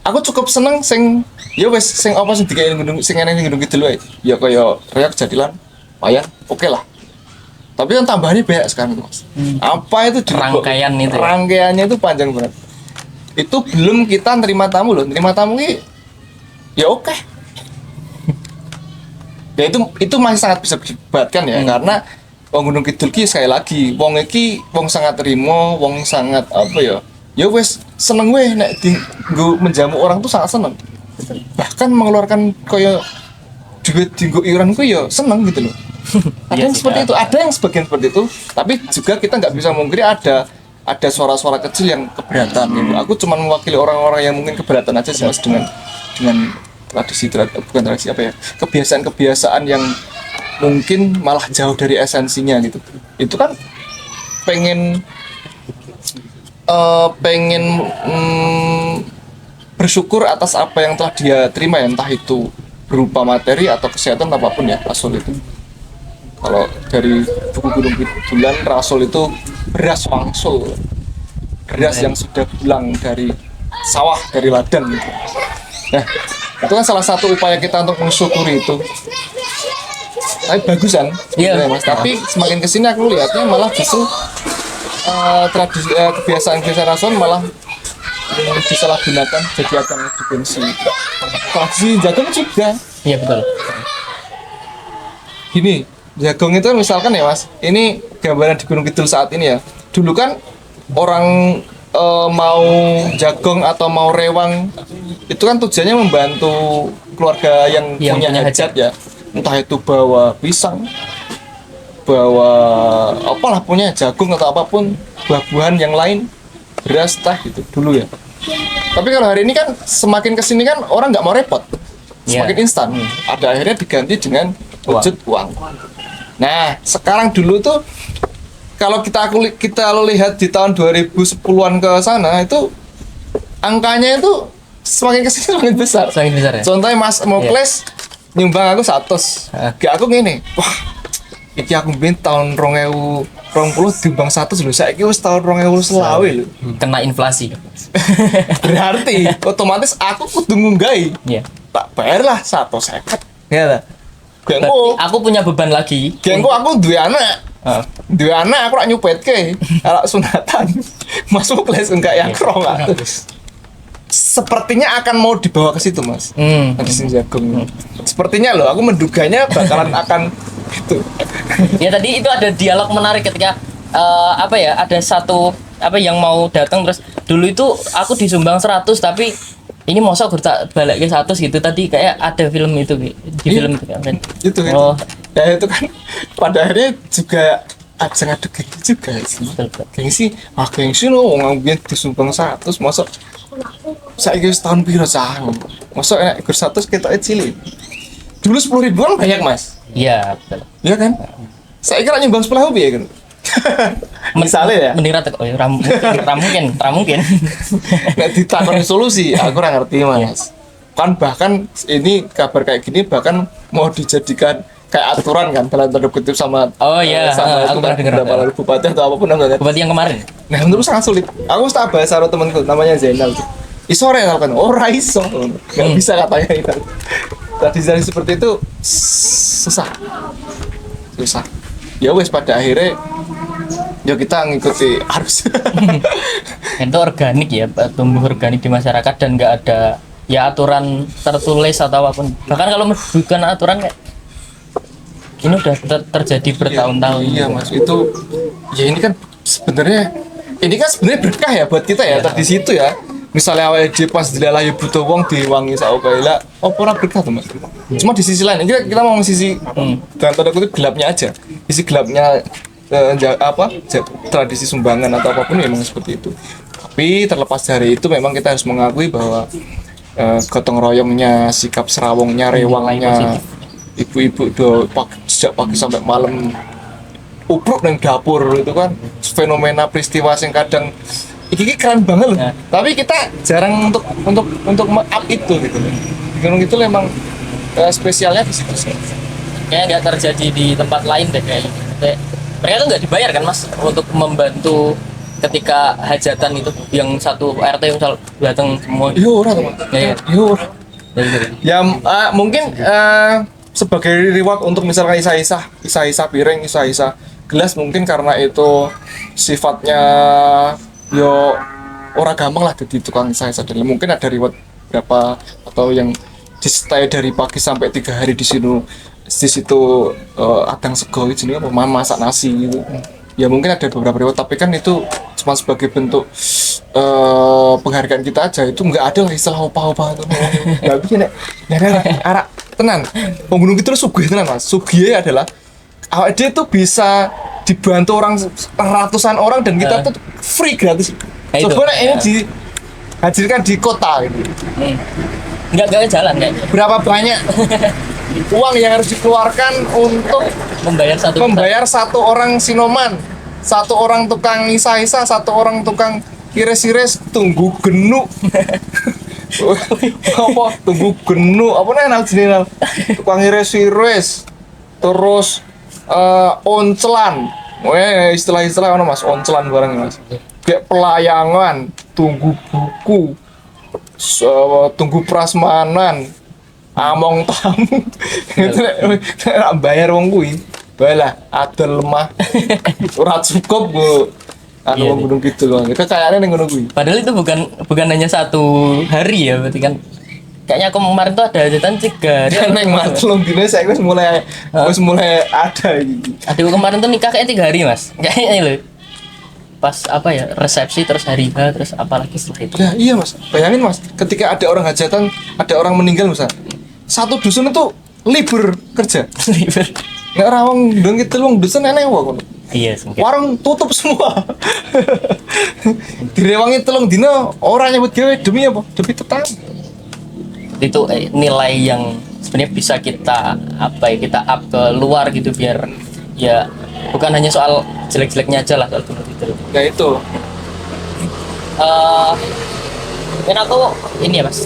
aku cukup seneng sing ya wes sing apa sing digawe gunung sing eneng ning gunung kidul wae. Ya kaya reak jadilan wayang, oke lah. Tapi kan tambahannya banyak sekarang itu, Mas. Apa itu Rangkaian itu ya? Rangkaiannya itu panjang banget. Itu belum kita nerima tamu loh. Nerima tamu ini ya oke. Ya itu masih sangat bisa dibatkan ya karena wong Gunung Kidul ki sekali lagi wong iki wong sangat rimo, wong sangat apa ya? Ya wes seneng weh nek nggo menjamu orang tuh sangat seneng. Bahkan mengeluarkan kaya duit dinggo iuran ku ya seneng gitu loh. Ada Iya yang sih, seperti itu, ada yang sebagian seperti itu, tapi juga kita nggak bisa mungkiri ada suara-suara kecil yang keberatan gitu. Aku cuma mewakili orang-orang yang mungkin keberatan aja sih Mas dengan bukan tradisi apa ya, kebiasaan-kebiasaan yang mungkin malah jauh dari esensinya gitu. Itu kan pengen bersyukur atas apa yang telah dia terima ya, entah itu berupa materi atau kesehatan apapun ya, Rasul itu. Kalau dari buku Gunung Kidulan, Rasul itu beras wangsul, beras yang sudah pulang dari sawah, dari ladang gitu. Nah, itu kan salah satu upaya kita untuk mensyukuri itu. Tapi bagusan, Iya. Mas. Tapi semakin kesini aku lihatnya malah justru tradisi kebiasaan Rasul malah disalahgunakan jadi akan dibenci. Tradisi jagung juga. Iya betul. Gini, jagung itu misalkan ya Mas, ini gambaran di Gunung Kidul saat ini ya. Dulu kan orang mau jagung atau mau rewang itu kan tujuannya membantu keluarga yang punya hajat ya. Entah itu bawa pisang, bawa apalah punya jagung atau apapun, buah-buahan yang lain, beras, teh gitu dulu ya. Tapi kalau hari ini kan semakin kesini kan orang nggak mau repot, semakin instan. Ada akhirnya diganti dengan wujud uang. Nah sekarang dulu tuh kalau kita lihat di tahun 2010-an ke sana itu angkanya itu semakin kesini semakin besar. Semakin besar ya. Contohnya Mas Mokles nyumbang aku 100. Gak aku gini, wah iki aku mbien tahun 2020 diumbang 100 lho, saiki wis tahun 2020 lho. Kena inflasi. Berarti otomatis aku kudu ngunggahi. Iya. Tak bayarlah 150. Iya lah. Gengko, Aku punya beban lagi. gengko aku duwe anak. Duwe anak aku rak nyupetke. Arek sunatan. Mas Mokles enggak yang krong. Sepertinya akan mau dibawa ke situ, Mas. Tradisi jagung. Sepertinya loh, aku menduganya bakalan akan gitu. Ya tadi itu ada dialog menarik ketika apa ya, ada satu apa yang mau datang terus dulu itu aku disumbang 100 tapi ini masa gue tak balik ke 100 gitu. Tadi kayak ada film itu di film itu kan. Itu kan. Oh. Ya itu kan pada akhirnya juga ajang adu gengsi juga sih. Gengsi loh, wong ambien disumbang 100 masa saiki wis tahun piro cah. Masa enak gur 100 ketoke cilik. Dulu 10 ribuan banyak, Mas. Iya, betul. Iya kan? Saya kira nyumbang 10 piye kan? Misalnya ya. Mending rata oh, mungkin. Nek ditakoni solusi, aku ora ngerti, Mas. Kan bahkan ini kabar kayak gini bahkan mau dijadikan kayak aturan kan dalam tanda kutip sama Oh iya, sama aku pernah dengar. beberapa bupati atau apapun namanya. Bupati yang kemarin. Nah, menurut sangat sulit. Aku mesti bahas sama temanku namanya Zainal. Iso ora ya kan? Ora iso. Enggak bisa katanya itu. Tradisi seperti itu susah. Ya wes pada akhirnya ya kita ngikuti arus. Itu organik ya, tumbuh organik di masyarakat dan nggak ada ya aturan tertulis atau apapun. Bahkan kalau bukan aturan kayak ini udah terjadi bertahun-tahun. Iya Mas, itu ya ini kan sebenarnya berkah ya buat kita ya, tradisi itu ya. Misalnya awal di pas dilalah ya butuh wong diwangi saukaila, apa ora berkah tuh Mas. Cuma di sisi lain kita mau sisi dalam tanda kutip gelapnya aja. Sisi gelapnya tradisi sumbangan atau apapun ya memang seperti itu. Tapi terlepas dari itu memang kita harus mengakui bahwa gotong royongnya, sikap serawongnya, rewangnya ibu-ibu sejak pagi sampai malam ubruk nang dapur itu kan fenomena peristiwa yang kadang Iki keren banget loh. Nah. Tapi kita jarang untuk up itu gitu. Di gunung itu memang spesialnya di situ sih. Kayaknya nggak terjadi di tempat lain deh kayaknya. Kayak, mereka tuh nggak dibayar kan mas untuk membantu ketika hajatan itu yang satu RT misal datang semua. Yo ora teman. Ya, ya. Yo. Ya, gitu. Ya mungkin sebagai reward untuk misalkan isa-isa piring, isa-isa gelas mungkin karena itu sifatnya yo orang gampang lah jadi tukang isa-isa dan mungkin ada reward berapa atau yang di stay dari pagi sampai 3 hari di situ adang sego itu apa masak nasi gitu. Ya mungkin ada beberapa reward tapi kan itu cuma sebagai bentuk penghargaan kita aja, itu nggak ada lah istilah opah-opah itu nggak bikin arak tenan penggunung itu sugih tenan mas. Sugih adalah awak dia tuh bisa dibantu orang ratusan orang dan kita tuh free gratis. Coba ini dihadirkan di kota gitu. Nggak jalan kayak Berapa banyak uang yang harus dikeluarkan untuk membayar satu orang sinoman, satu orang tukang isa-isa, satu orang tukang kires-kires tunggu genuk. Apa tunggu genuk apa nih jenenge tukang kires-kires terus oncelan. Istilah-istilah ono mas, oncelan barang mas. Kayak pelayangan, tunggu buku, tunggu prasmanan, among tamu. Itu nek bayar wong kuwi. Baiklah, ada lemah. Ora cukup go. Anu gunung gitu loh. Kekayaannya ning ngono kuwi. Padahal itu bukan hanya satu hari ya, berarti kan kayaknya aku kemarin tuh ada hajatan 3 hari. Nek mas telung dino saya wis mulai ada iki. Adikku kemarin tuh nikah kayak 3 hari mas, kayaknya loh. Pas apa ya resepsi terus hari H terus apalagi setelah itu. Ya iya mas, bayangin mas, ketika ada orang hajatan, ada orang meninggal misalnya, satu dusun itu libur kerja. Libur. Nek ora wong ndang itu wong dusun enek wae. Iya, mungkin. Warung tutup semua. Direwangi telung dino ora nyebut gawe demi apa? Demi tetangga. Itu nilai yang sebenarnya bisa kita kita up ke luar gitu biar ya bukan hanya soal jelek-jeleknya aja lah soal gitu. Ya itu. Mungkin aku ini ya mas,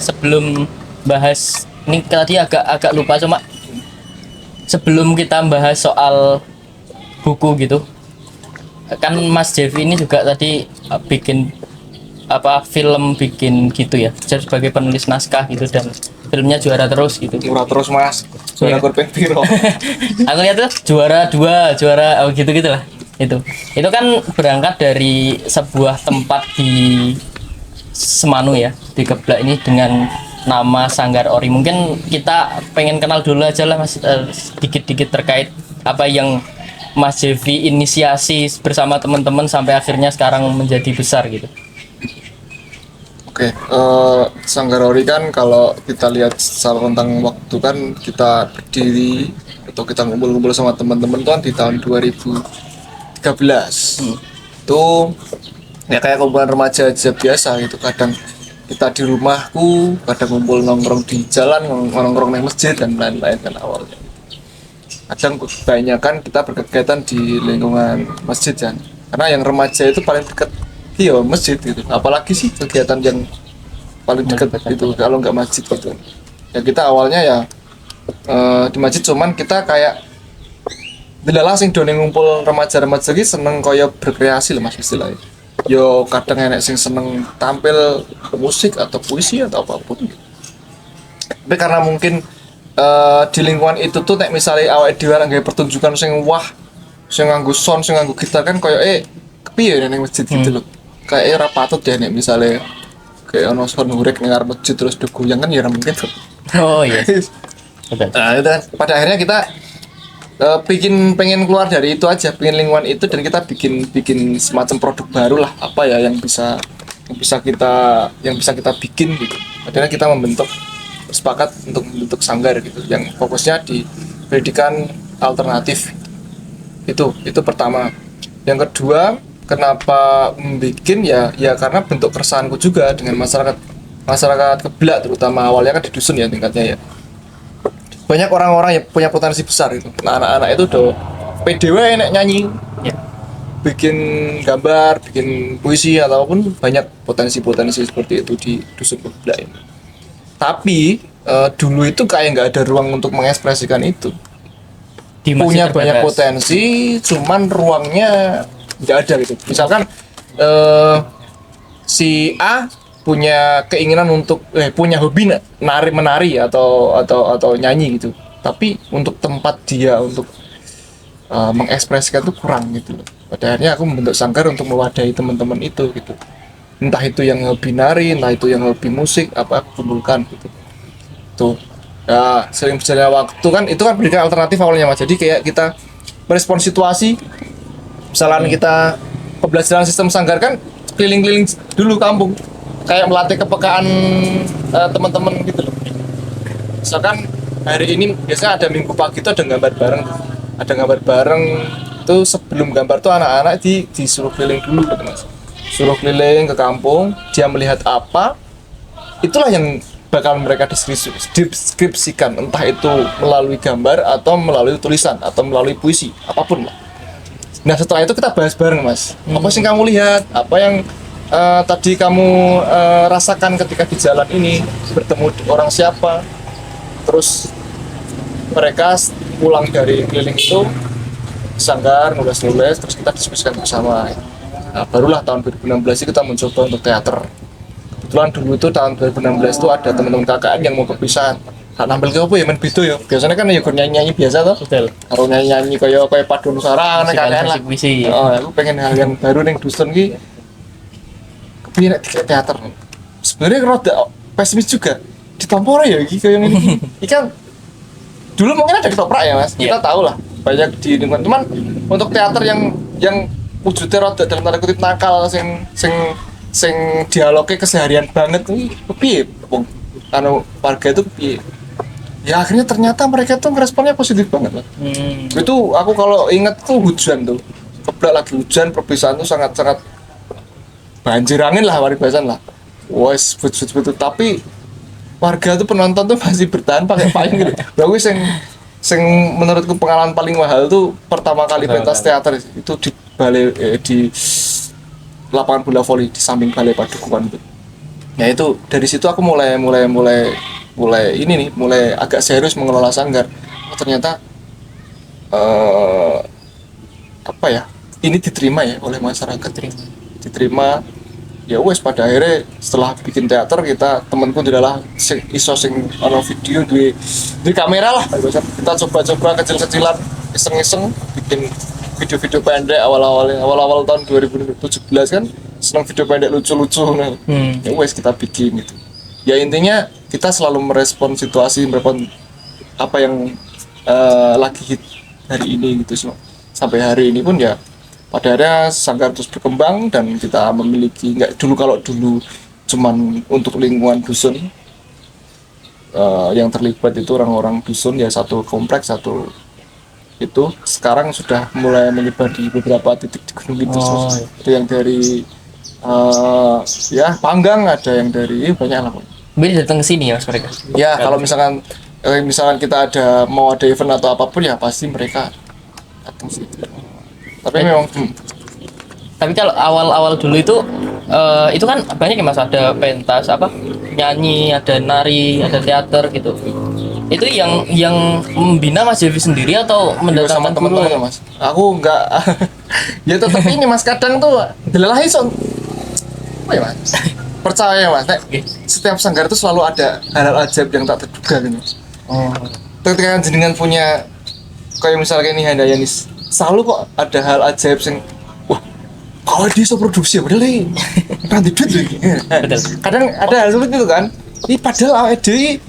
sebelum bahas ini tadi agak lupa cuma sebelum kita bahas soal buku gitu kan Mas Jevi ini juga tadi bikin film bikin gitu ya sebagai penulis naskah gitu dan filmnya juara terus gitu. Juara terus mas, juara korpen piro. Aku lihat tuh juara 2 juara gitu lah itu kan berangkat dari sebuah tempat di Semanu ya di Geblak ini dengan nama Sanggar Ori. Mungkin kita pengen kenal dulu aja lah mas sedikit-sedikit terkait apa yang Mas Jevi inisiasi bersama teman-teman sampai akhirnya sekarang menjadi besar gitu. Oke, Sanggar Ori kan kalau kita lihat secara rentang waktu kan kita berdiri atau kita ngumpul-ngumpul sama teman-teman tuh kan di tahun 2013. Itu ya kayak kumpulan remaja aja biasa gitu. Kadang kita di rumahku, kadang ngumpul nongkrong di jalan, nongkrong di masjid dan lain-lain kan awalnya. Kadang kebanyakan kita berkegiatan di lingkungan masjid kan. Karena yang remaja itu paling dekat iya masjid gitu. Apalagi sih kegiatan yang paling dekat itu kalau nggak masjid gitu. Ya kita awalnya ya di masjid cuman kita kayak dilalah sing done ngumpul remaja-remaja iki seneng kaya berkreasi lah mas istilahnya. Yo kadang enek sing seneng tampil musik atau puisi atau apapun. Tapi karena mungkin di lingkungan itu tuh nek misalnya awake dhewe nggawe pertunjukan sing wah, sing nganggo sound, sing nganggo gitar kan koyo kepiye ning masjid gitu loh. Kayak ora patut ya nek misalnya kayak ono sound hurek ning arep masjid terus goyang kan ya ora mungkin. Oh iya. Nah, itu kan pada akhirnya kita pengen keluar dari itu aja, pengen lingkungan itu dan kita bikin semacam produk baru lah apa ya yang bisa kita bikin gitu. Akhirnya kita sepakat untuk membentuk sanggar gitu yang fokusnya di pendidikan alternatif. Itu pertama. Yang kedua, kenapa membikin ya karena bentuk keresahanku juga dengan masyarakat Geblak terutama awalnya kan di dusun ya tingkatnya ya. Banyak orang-orang yang punya potensi besar itu. Nah, anak-anak itu udah PDW enak nyanyi. Ya. bikin gambar, bikin puisi ataupun banyak potensi-potensi seperti itu di dusun Pebla ini. Tapi dulu itu kayak nggak ada ruang untuk mengekspresikan itu. Masih Punya terbatas. banyak potensi, cuman ruangnya nggak ada gitu. Misalkan si A punya keinginan untuk punya hobi menari atau nyanyi gitu. Tapi untuk tempat dia untuk mengekspresikan itu kurang gitu loh. Pada akhirnya aku membentuk sanggar untuk mewadahi teman-teman itu gitu. Entah itu yang hobi nari, entah itu yang hobi musik, apa aku kumpulkan gitu. Tuh. Ya, sering berjalannya waktu kan itu kan pendidikan alternatif awalnya Mas. Jadi kayak kita merespon situasi. Misalnya kita pembelajaran sistem sanggar kan keliling-keliling dulu kampung. Kayak melatih kepekaan teman-teman gitu loh. Misalkan hari ini biasanya ada minggu pagi itu ada gambar bareng. Ada gambar bareng itu sebelum gambar tuh anak-anak disuruh keliling dulu gitu Mas. Suruh keliling ke kampung, dia melihat apa, itulah yang bakal mereka deskripsikan, entah itu melalui gambar atau melalui tulisan atau melalui puisi, apapun lah. Nah setelah itu kita bahas bareng Mas. Apa sih kamu lihat? Apa yang tadi kamu rasakan ketika di jalan ini bertemu orang siapa? Terus mereka pulang dari keliling itu sanggar nulis-nulis, terus kita diskusikan bersama. Nah, barulah tahun 2016 kita mencoba untuk teater. Kebetulan dulu itu tahun 2016 itu ada teman-teman KKN yang mau perpisahan. Tak nampil ke apa ya main bidu ya. Biasanya kan ya nyanyi-nyanyi biasa toh. Betul. Kalau nyanyi-nyanyi kayak Padun Nusara nek KKN lah. Puisi. Oh, aku pengen hal yang baru ning dusun ki. Kepiye nek teater. Sebenarnya rada pesimis juga. Ditampore ya iki kayak ngene. Iki kan dulu mungkin ada ketoprak ya Mas. Kita tahu lah banyak di lingkungan. Cuman untuk teater yang wujudnya rada dalam tanda kutip nakal sing dialognya keseharian banget nih kepiye wong anu warga itu kepiye ya akhirnya ternyata mereka tuh responnya positif banget lah. Itu aku kalau inget tuh hujan tuh keblak lagi hujan perpisahan tuh sangat banjir angin lah waribasan lah wes betul tapi warga tuh penonton tuh masih bertahan pakai payung gitu. Bagus sing menurutku pengalaman paling mahal tuh pertama kali pentas teater itu di balai di lapangan bola voli di samping balai Padukuhan itu. Ya itu dari situ aku mulai ini nih mulai agak serius mengelola sanggar. Oh, ternyata apa ya ini diterima ya oleh masyarakat diterima ya wes pada akhirnya setelah bikin teater kita temanku adalah iso sing ono video di kamera lah kita coba kecil-kecilan iseng-iseng bikin video-video pendek awal-awal tahun 2017 kan senang video pendek lucu-lucu ya wes kita bikin gitu ya intinya kita selalu merespon situasi merespon apa yang lagi hit hari ini gitu sampai hari ini pun ya pada akhirnya sanggar terus berkembang dan kita memiliki nggak kalau dulu cuman untuk lingkungan dusun yang terlibat itu orang-orang dusun ya satu kompleks satu itu sekarang sudah mulai menyebar di beberapa titik di gunung itu ada yang dari ya Panggang ada yang dari banyak lah Biar datang ke sini ya Mas mereka ya kalau misalkan kita mau ada event atau apapun ya pasti mereka datang sih. Tapi memang tapi kalau awal-awal dulu itu kan banyak ya Mas ada pentas apa nyanyi ada nari ada teater gitu itu yang membina Mas Devi sendiri atau sama mendatangkan teman-teman ya Mas aku enggak ya tetap ini Mas kadang tuh delalahi son apa ya Mas percaya Mas setiap sanggar itu selalu ada hal-hal ajaib yang tak terduga gitu ketika jenengan punya kayak misalnya ini Handayanis selalu kok ada hal ajaib sing wah kalau dia bisa produksi padahal ini nanti duit lagi kadang ada hal seperti itu kan ini padahal awake dhewe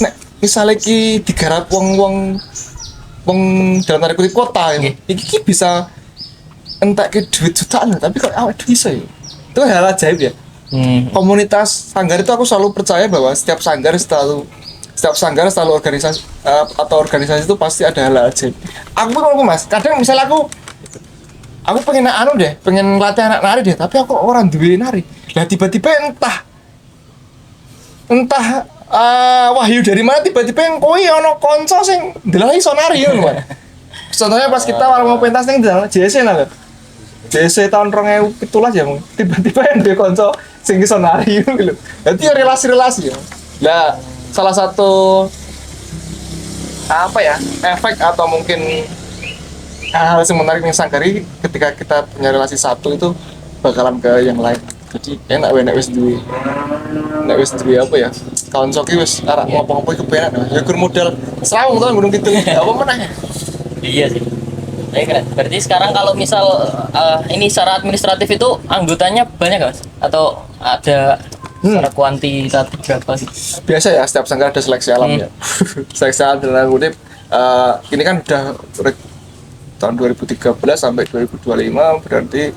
nek misalnya ki digarap wong dalam tanda kutip kota iki bisa entek ke duit jutaan tapi kok awake dhewe bisa ya itu hal ajaib ya. Komunitas sanggar itu aku selalu percaya bahwa setiap sanggar selalu organisasi atau organisasi itu pasti ada hal ajaib. Aku kalau Mas, kadang misalnya aku pengen pengen latih anak nari deh, tapi aku orang duwe nari. Lah tiba-tiba entah wahyu dari mana tiba-tiba yang koi ono konco sing ndelok iso nari ngono, Mas. Contohnya pas kita mau pentas ning JSC lah. DC tahun 2017 ya Mang. Tiba-tiba yang dia konco sing iso nari gitu lho. Dadi ya relasi-relasi ya. Lah salah satu apa ya efek atau mungkin hal yang menarik yang Sanggari ketika kita punya relasi satu itu bakalan ke yang lain. Jadi enak nek wis duwe apa ya kawan coki wis arek ngopo-ngopo iku penak ya gur modal serawung to Gunung Kidul apa meneh. Iya sih. Keren. Berarti sekarang kalau misal ini secara administratif itu anggotanya banyak nggak, Mas? Atau ada secara kuantitatif berapa sih? Biasa ya setiap sanggar ada seleksi alam ya. Seleksi alam dalam kutip ini kan udah tahun 2013 sampai 2025 berarti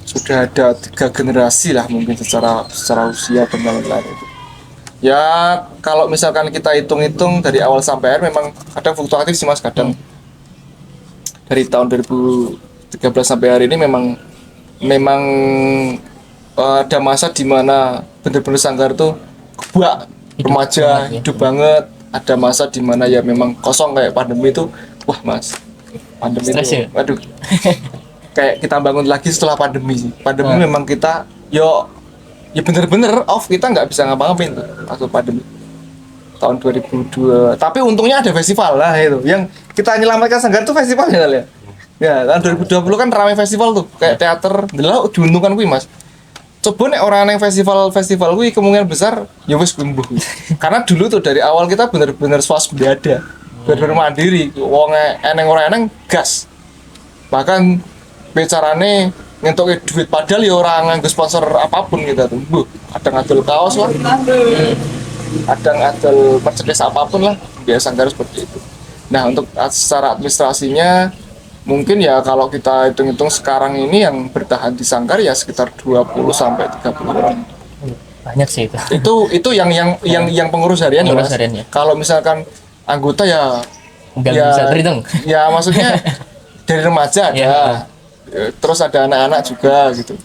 sudah ada 3 generasi lah mungkin secara usia dan lain-lain itu. Ya kalau misalkan kita hitung-hitung dari awal sampai akhir memang kadang fluktuatif sih Mas, kadang dari tahun 2013 sampai hari ini memang ada masa di mana bener-bener Sanggar tuh kebak remaja hidup banget. Ada masa di mana ya memang kosong kayak pandemi itu. Wah Mas, pandemi Stress itu ya? waduh kayak kita bangun lagi setelah pandemi sih. Pandemi memang kita ya bener-bener off, kita nggak bisa ngapa-ngapain tuh waktu pandemi tahun 2002. Tapi untungnya ada festival lah itu yang kita menyelamatkan Sanggar tuh festivalnya ya. Ya tahun 2020 kan ramai festival tuh kayak teater. Delah diuntungkan kuwi Mas. Coba nek orang yang festival kuwi kemungkinan besar ya wis kumbuh. Karena dulu tuh dari awal kita bener-bener swasembada. Bener-bener mandiri. Wong eneng ora eneng gas. Bahkan bicarane ngentoke duit padahal ya orang nganggo sponsor apapun kita tuh. Ada ngadol kaos lah. Ada ngadol merchandise apapun lah. Biasa Sanggar seperti itu. Nah, untuk secara administrasinya mungkin ya kalau kita hitung-hitung sekarang ini yang bertahan di Sanggar ya sekitar 20 sampai 30 orang. Banyak sih itu. Itu yang pengurus harian ya, Pengurus Mas. harian ya. Kalau misalkan anggota ya Nggak ya, bisa terhitung. Ya maksudnya dari remaja ada. Ya. Terus ada anak-anak juga gitu.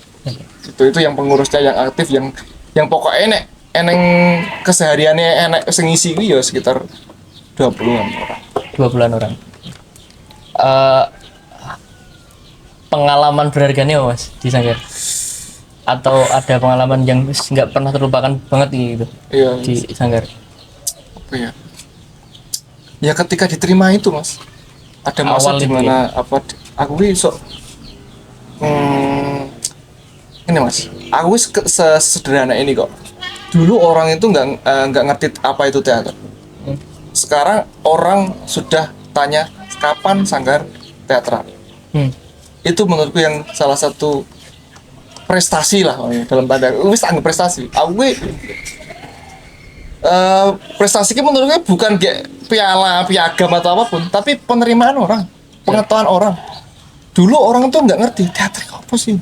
Itu yang pengurusnya yang aktif yang pokoknya eneng kesehariannya enek sing ngisi kuwi ya sekitar 20-an orang. 20-an orang. Pengalaman berharganya apa, Mas di Sanggar? Atau ada pengalaman yang nggak pernah terlupakan banget gitu Iya. di Sanggar? Apa ya? Ya ketika diterima itu Mas, ada masa Awal di itu mana apa aku sok ini Mas, aku sesederhana ini kok. Dulu orang itu nggak ngerti apa itu teater. Sekarang orang sudah tanya kapan Sanggar teateran. Itu menurutku yang salah satu prestasi lah dalam tanda wis anggap prestasi. Aku prestasi ki menurutku bukan kayak piagam atau apapun, tapi penerimaan orang, pengetahuan orang. Dulu orang tuh nggak ngerti teater apa sih.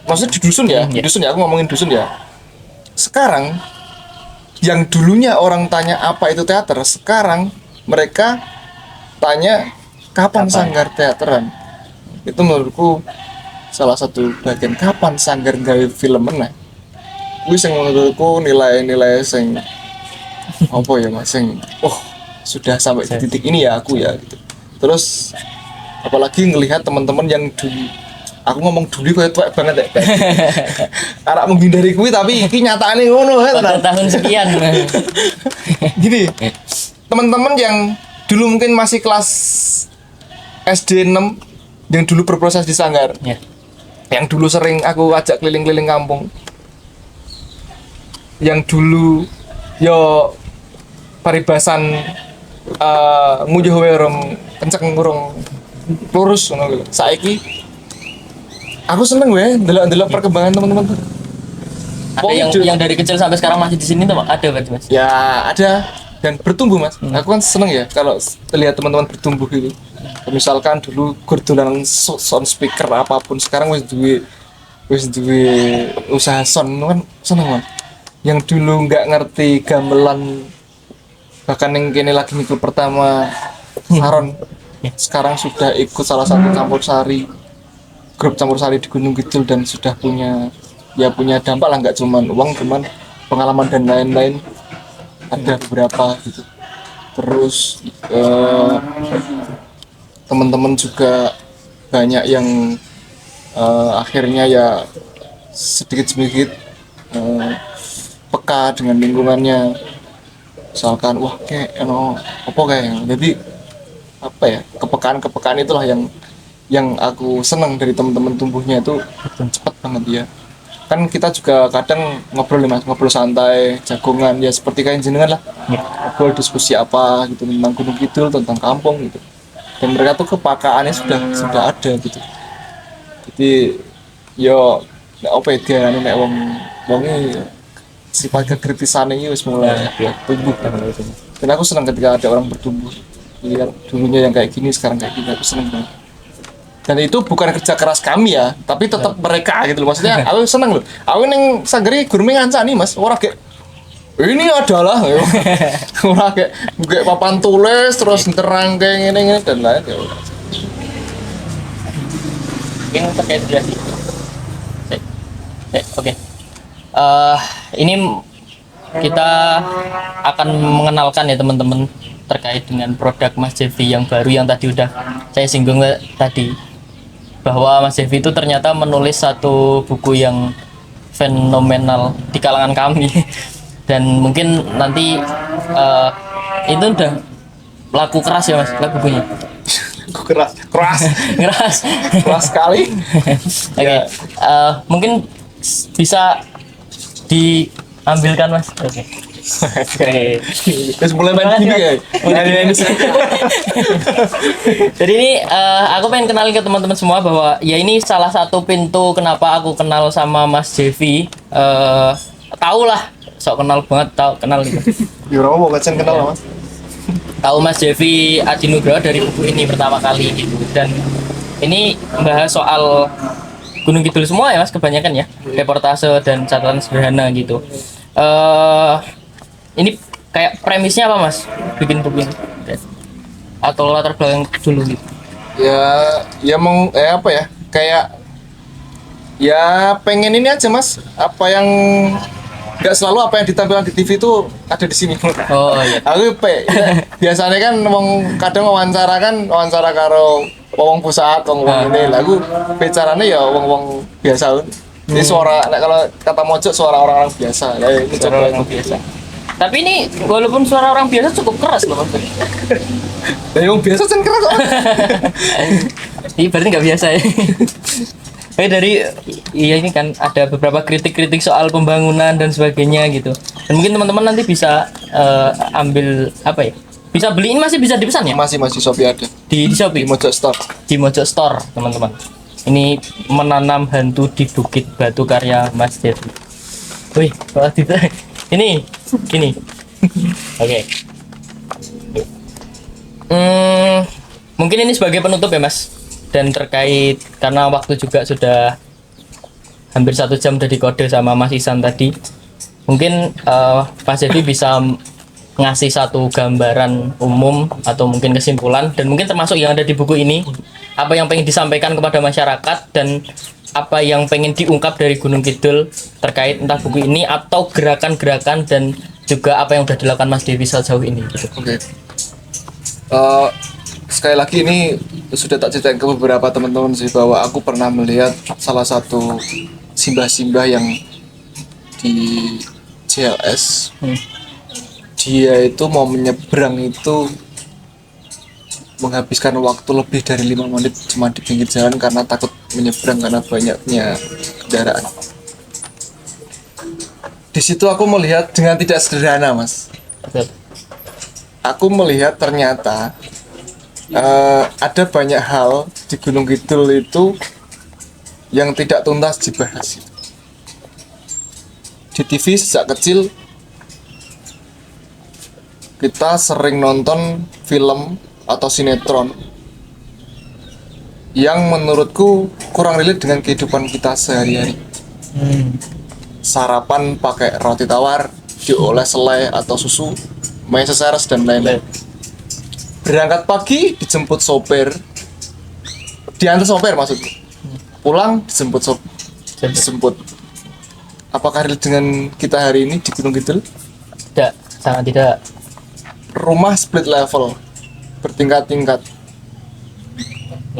Maksudnya di dusun ya, di dusun ya, aku ngomongin dusun ya. Sekarang yang dulunya orang tanya apa itu teater, sekarang mereka tanya kapan Sanggar teateran. Itu menurutku salah satu bagian kapan Sanggar gawe film meneh. Kuwi sing menurutku nilai-nilai sing apa ya Mas sing sudah sampai di titik ini ya aku ya gitu. Terus apalagi ngelihat teman-teman yang dulu aku ngomong dulu kayak tuwek banget ya. Arek menghindari kuwi tapi iki nyatane ngono ya Pada tahun sekian. Gini, teman-teman yang dulu mungkin masih kelas SD 6 yang dulu berproses di Sanggar. Ya. Yang dulu sering aku ajak keliling-keliling kampung. Yang dulu yo paribasan nguyuh wae rong kenceng urung lurus ngono lho. Saiki aku seneng wae ndelok-ndelok perkembangan teman-teman tuh. Ada yang dari kecil sampai sekarang masih di sini tuh ada berarti Mas? Ya ada dan bertumbuh Mas. Aku kan seneng ya kalau lihat teman-teman bertumbuh gitu. Misalkan dulu gurdulan sound speaker apapun sekarang wis duwe usaha sound kan seneng Mas. Yang dulu nggak ngerti gamelan bahkan yang kini lagi mikul pertama Saron sekarang sudah ikut salah satu grup campur sari di Gunung Kidul dan sudah punya dampak lah, nggak cuman uang cuman pengalaman dan lain-lain ada beberapa gitu. Terus teman-teman juga banyak yang akhirnya ya sedikit-sedikit peka dengan lingkungannya. Misalkan wah kayak apa kayak jadi apa ya, kepekaan itulah yang aku senang dari teman-teman tumbuhnya itu cepat banget ya. Kan kita juga kadang ngobrol nih Mas, ngobrol santai, jagongan ya seperti kayak jenengan lah. Ngobrol diskusi apa gitu tentang Gunung Kidul, tentang kampung gitu. Dan mereka tuh kepakaannya sudah ada gitu. Jadi yo nek apa ya nek wong sifat kekritisan ini wis mulai tumbuh kan. Dan aku senang ketika ada orang bertumbuh. Lihat dulunya yang kayak gini sekarang kayak gini, aku senang banget. Dan itu bukan kerja keras kami ya, tapi tetap mereka gitu loh. Maksudnya aku senang loh. Aku neng sanggeri gurme ngancani Mas, orang kayak ini adalah orang kayak papan tulis terus terang kayak gini dan lain ya udah. Mungkin terkait durasi. Oke. Ini kita akan mengenalkan ya teman-teman terkait dengan produk Mas Jevi yang baru yang tadi udah saya singgung tadi, bahwa Mas Jevi itu ternyata menulis satu buku yang fenomenal di kalangan kami dan mungkin nanti itu udah laku keras ya Mas bukunya. keras keras sekali. Oke. Mungkin bisa diambilkan Mas. Oke. Terus mulai main gini ya. Jadi ini aku pengen kenalin ke teman-teman semua bahwa ya ini salah satu pintu kenapa aku kenal sama Mas Jevi. Tahu lah, sok kenal banget, kenal gitu. Yura mau ngecen kenal Mas. Tahu Mas Jevi Adinugraha dari buku ini pertama kali gitu. Dan ini membahas soal Gunung Kidul semua ya Mas, kebanyakan ya, reportase dan catatan sederhana gitu. Ini kayak premisnya apa Mas bikin buku ini? Atau latar belakang dulu gitu? Ya mau apa ya, kayak ya pengen ini aja Mas, apa yang nggak selalu apa yang ditampilkan di TV itu ada di sini. Oh iya. Aku biasanya kan kadang wawancara karo wong pusat, wong ini lagu bicaranya ya wong biasa. Ini suara, kalau kata Mojok suara orang-orang biasa. Ini coba yang biasa. Tapi ini walaupun suara orang biasa cukup keras loh Mas. Yang biasa kan keras. Ini berarti nggak biasa ya. Iya ini kan ada beberapa kritik-kritik soal pembangunan dan sebagainya gitu. Dan mungkin teman-teman nanti bisa ambil apa ya? Bisa beli, ini masih bisa dipesan ya? Masih Shopee ada. Di Shopee. Di Mojok Store. Di Mojok Store, teman-teman. Ini menanam hantu di Bukit Batu karya Mas Jevi. Wih, ini gini. Oke. Mungkin ini sebagai penutup ya Mas. Dan terkait karena waktu juga sudah hampir 1 jam udah dikode sama Mas Isan tadi, mungkin Mas Jevi bisa ngasih satu gambaran umum atau mungkin kesimpulan dan mungkin termasuk yang ada di buku ini, apa yang pengen disampaikan kepada masyarakat dan apa yang pengen diungkap dari Gunung Kidul terkait entah buku ini atau gerakan-gerakan dan juga apa yang udah dilakukan Mas Devi sejauh ini gitu. Oke. Sekali lagi ini sudah tak ceritain ke beberapa teman-teman sih, bahwa aku pernah melihat salah satu simbah-simbah yang di CLS. Dia itu mau menyeberang itu menghabiskan waktu lebih dari 5 menit cuma di pinggir jalan karena takut menyeberang karena banyaknya kendaraan. Di situ aku melihat dengan tidak sederhana Mas. Aku melihat ternyata ada banyak hal di Gunung Kidul itu yang tidak tuntas dibahas. Di TV sejak kecil kita sering nonton film atau sinetron yang menurutku kurang relate dengan kehidupan kita sehari-hari. Sarapan pakai roti tawar, dioles selai atau susu, main sesares dan lain-lain. Berangkat pagi dijemput sopir, diantar sopir maksudnya. Pulang dijemput. Apakah relate dengan kita hari ini di Gunung Kidul? Tidak, sangat tidak. Rumah split level, bertingkat-tingkat,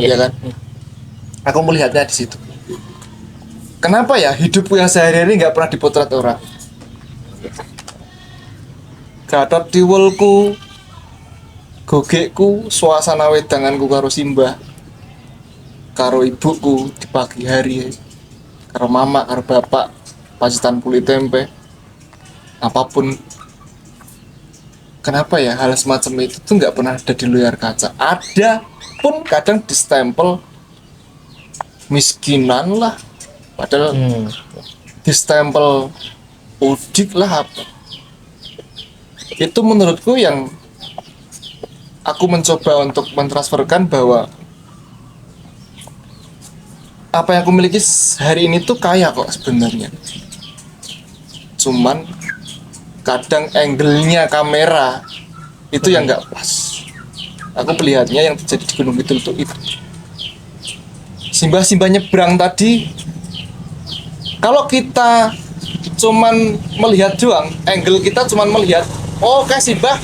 iya kan? Aku melihatnya di situ. kenapa ya hidupku yang sehari-hari nggak pernah dipotret orang. Gatot tiwulku, gogekku, suasana wedanganku karo simbah, karo ibuku di pagi hari, karo mama, karo bapak, pacitan kulit tempe, apapun. Kenapa ya hal semacam itu tuh nggak pernah ada di layar kaca. Ada pun kadang distempel miskinan lah, padahal distempel udik lah apa. Itu menurutku yang aku mencoba untuk mentransferkan bahwa apa yang aku miliki hari ini tuh kaya kok sebenarnya. Cuman kadang angle-nya kamera itu yang nggak pas. Aku melihatnya yang terjadi di Gunung Kidul itu. Simbah-simbah nyebrang tadi, kalau kita cuman melihat doang, angle kita cuman melihat, oh kayak simbah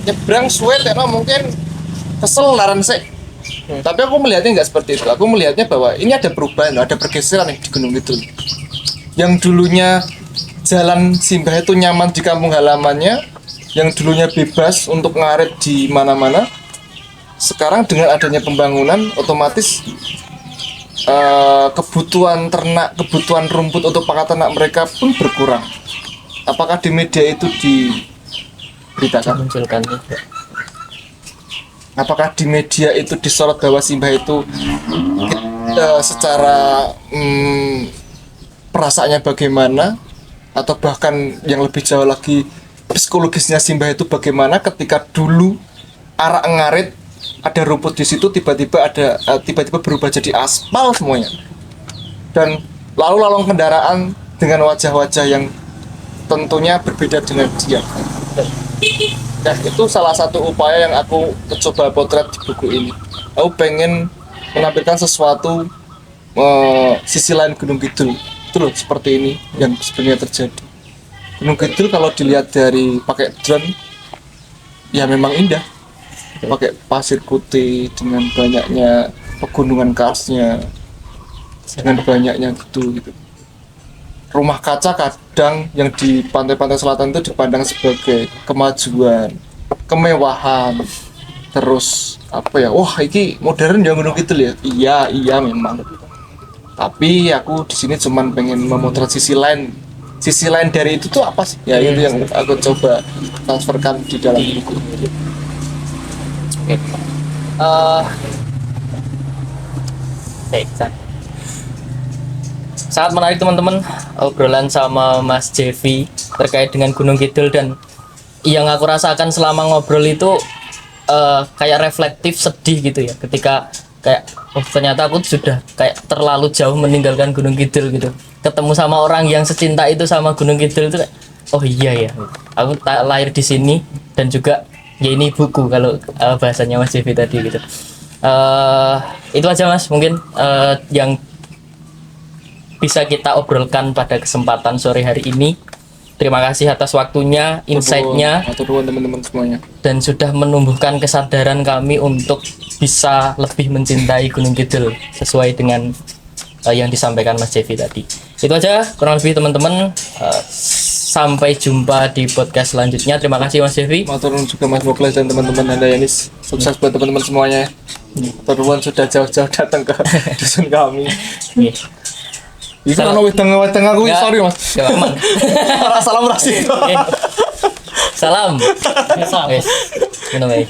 nyebrang suwe tekno mungkin kesel laran sik. Tapi aku melihatnya nggak seperti itu. Aku melihatnya bahwa ini ada perubahan, ada pergeseran nih di Gunung Kidul. Yang dulunya jalan simbah itu nyaman di kampung halamannya, yang dulunya bebas untuk ngarit di mana-mana, sekarang dengan adanya pembangunan otomatis kebutuhan ternak, kebutuhan rumput untuk pakan ternak mereka pun berkurang. Apakah di media itu diberitakan? Munculkan Apakah di media itu disorot bahwa simbah itu secara perasaannya bagaimana, atau bahkan yang lebih jauh lagi psikologisnya simbah itu bagaimana ketika dulu arak ngarit ada rumput di situ tiba-tiba berubah jadi aspal semuanya, dan lalu lalang kendaraan dengan wajah-wajah yang tentunya berbeda dengan dia. Nah, itu salah satu upaya yang aku coba potret di buku ini. Aku pengen menampilkan sesuatu sisi lain Gunung Kidul. Itu loh, seperti ini yang sebenarnya terjadi. Gunung Kidul kalau dilihat dari pakai drone ya memang indah. Pakai pasir putih dengan banyaknya pegunungan karsnya, dengan banyaknya gitu. Rumah kaca kadang yang di pantai-pantai selatan itu dipandang sebagai kemajuan, kemewahan, terus apa ya, wah ini modern ya Gunung Kidul ya. Iya memang. Tapi aku di sini cuman pengen memotret sisi lain dari itu tuh apa sih? Ya itu yang aku coba transferkan di dalam buku. Sangat menarik teman-teman obrolan sama Mas Jevi terkait dengan Gunung Kidul, dan yang aku rasakan selama ngobrol itu kayak reflektif, sedih gitu ya, ketika kayak ternyata aku sudah kayak terlalu jauh meninggalkan Gunung Kidul gitu, ketemu sama orang yang secinta itu sama Gunung Kidul itu kayak, oh iya ya, aku lahir di sini, dan juga ya ini buku kalau bahasanya Mas Jevi tadi gitu. Itu aja Mas mungkin yang bisa kita obrolkan pada kesempatan sore hari ini. Terima kasih atas waktunya, insight-nya, teman-teman semuanya, dan sudah menumbuhkan kesadaran kami untuk bisa lebih mencintai Gunung Kidul sesuai dengan yang disampaikan Mas Jevi tadi. Itu aja kurang lebih teman-teman. Sampai jumpa di podcast selanjutnya. Terima kasih Mas Jevi. Matur nuwun juga Mas Mokles dan teman-teman Handayanis. Sukses buat teman-teman semuanya. Matur nuwun sudah jauh-jauh datang ke dusun kami. Itu ana wedang aku, sorry Mas. Ya aman. Salam rasih. Salam. Wes. Ngono wae.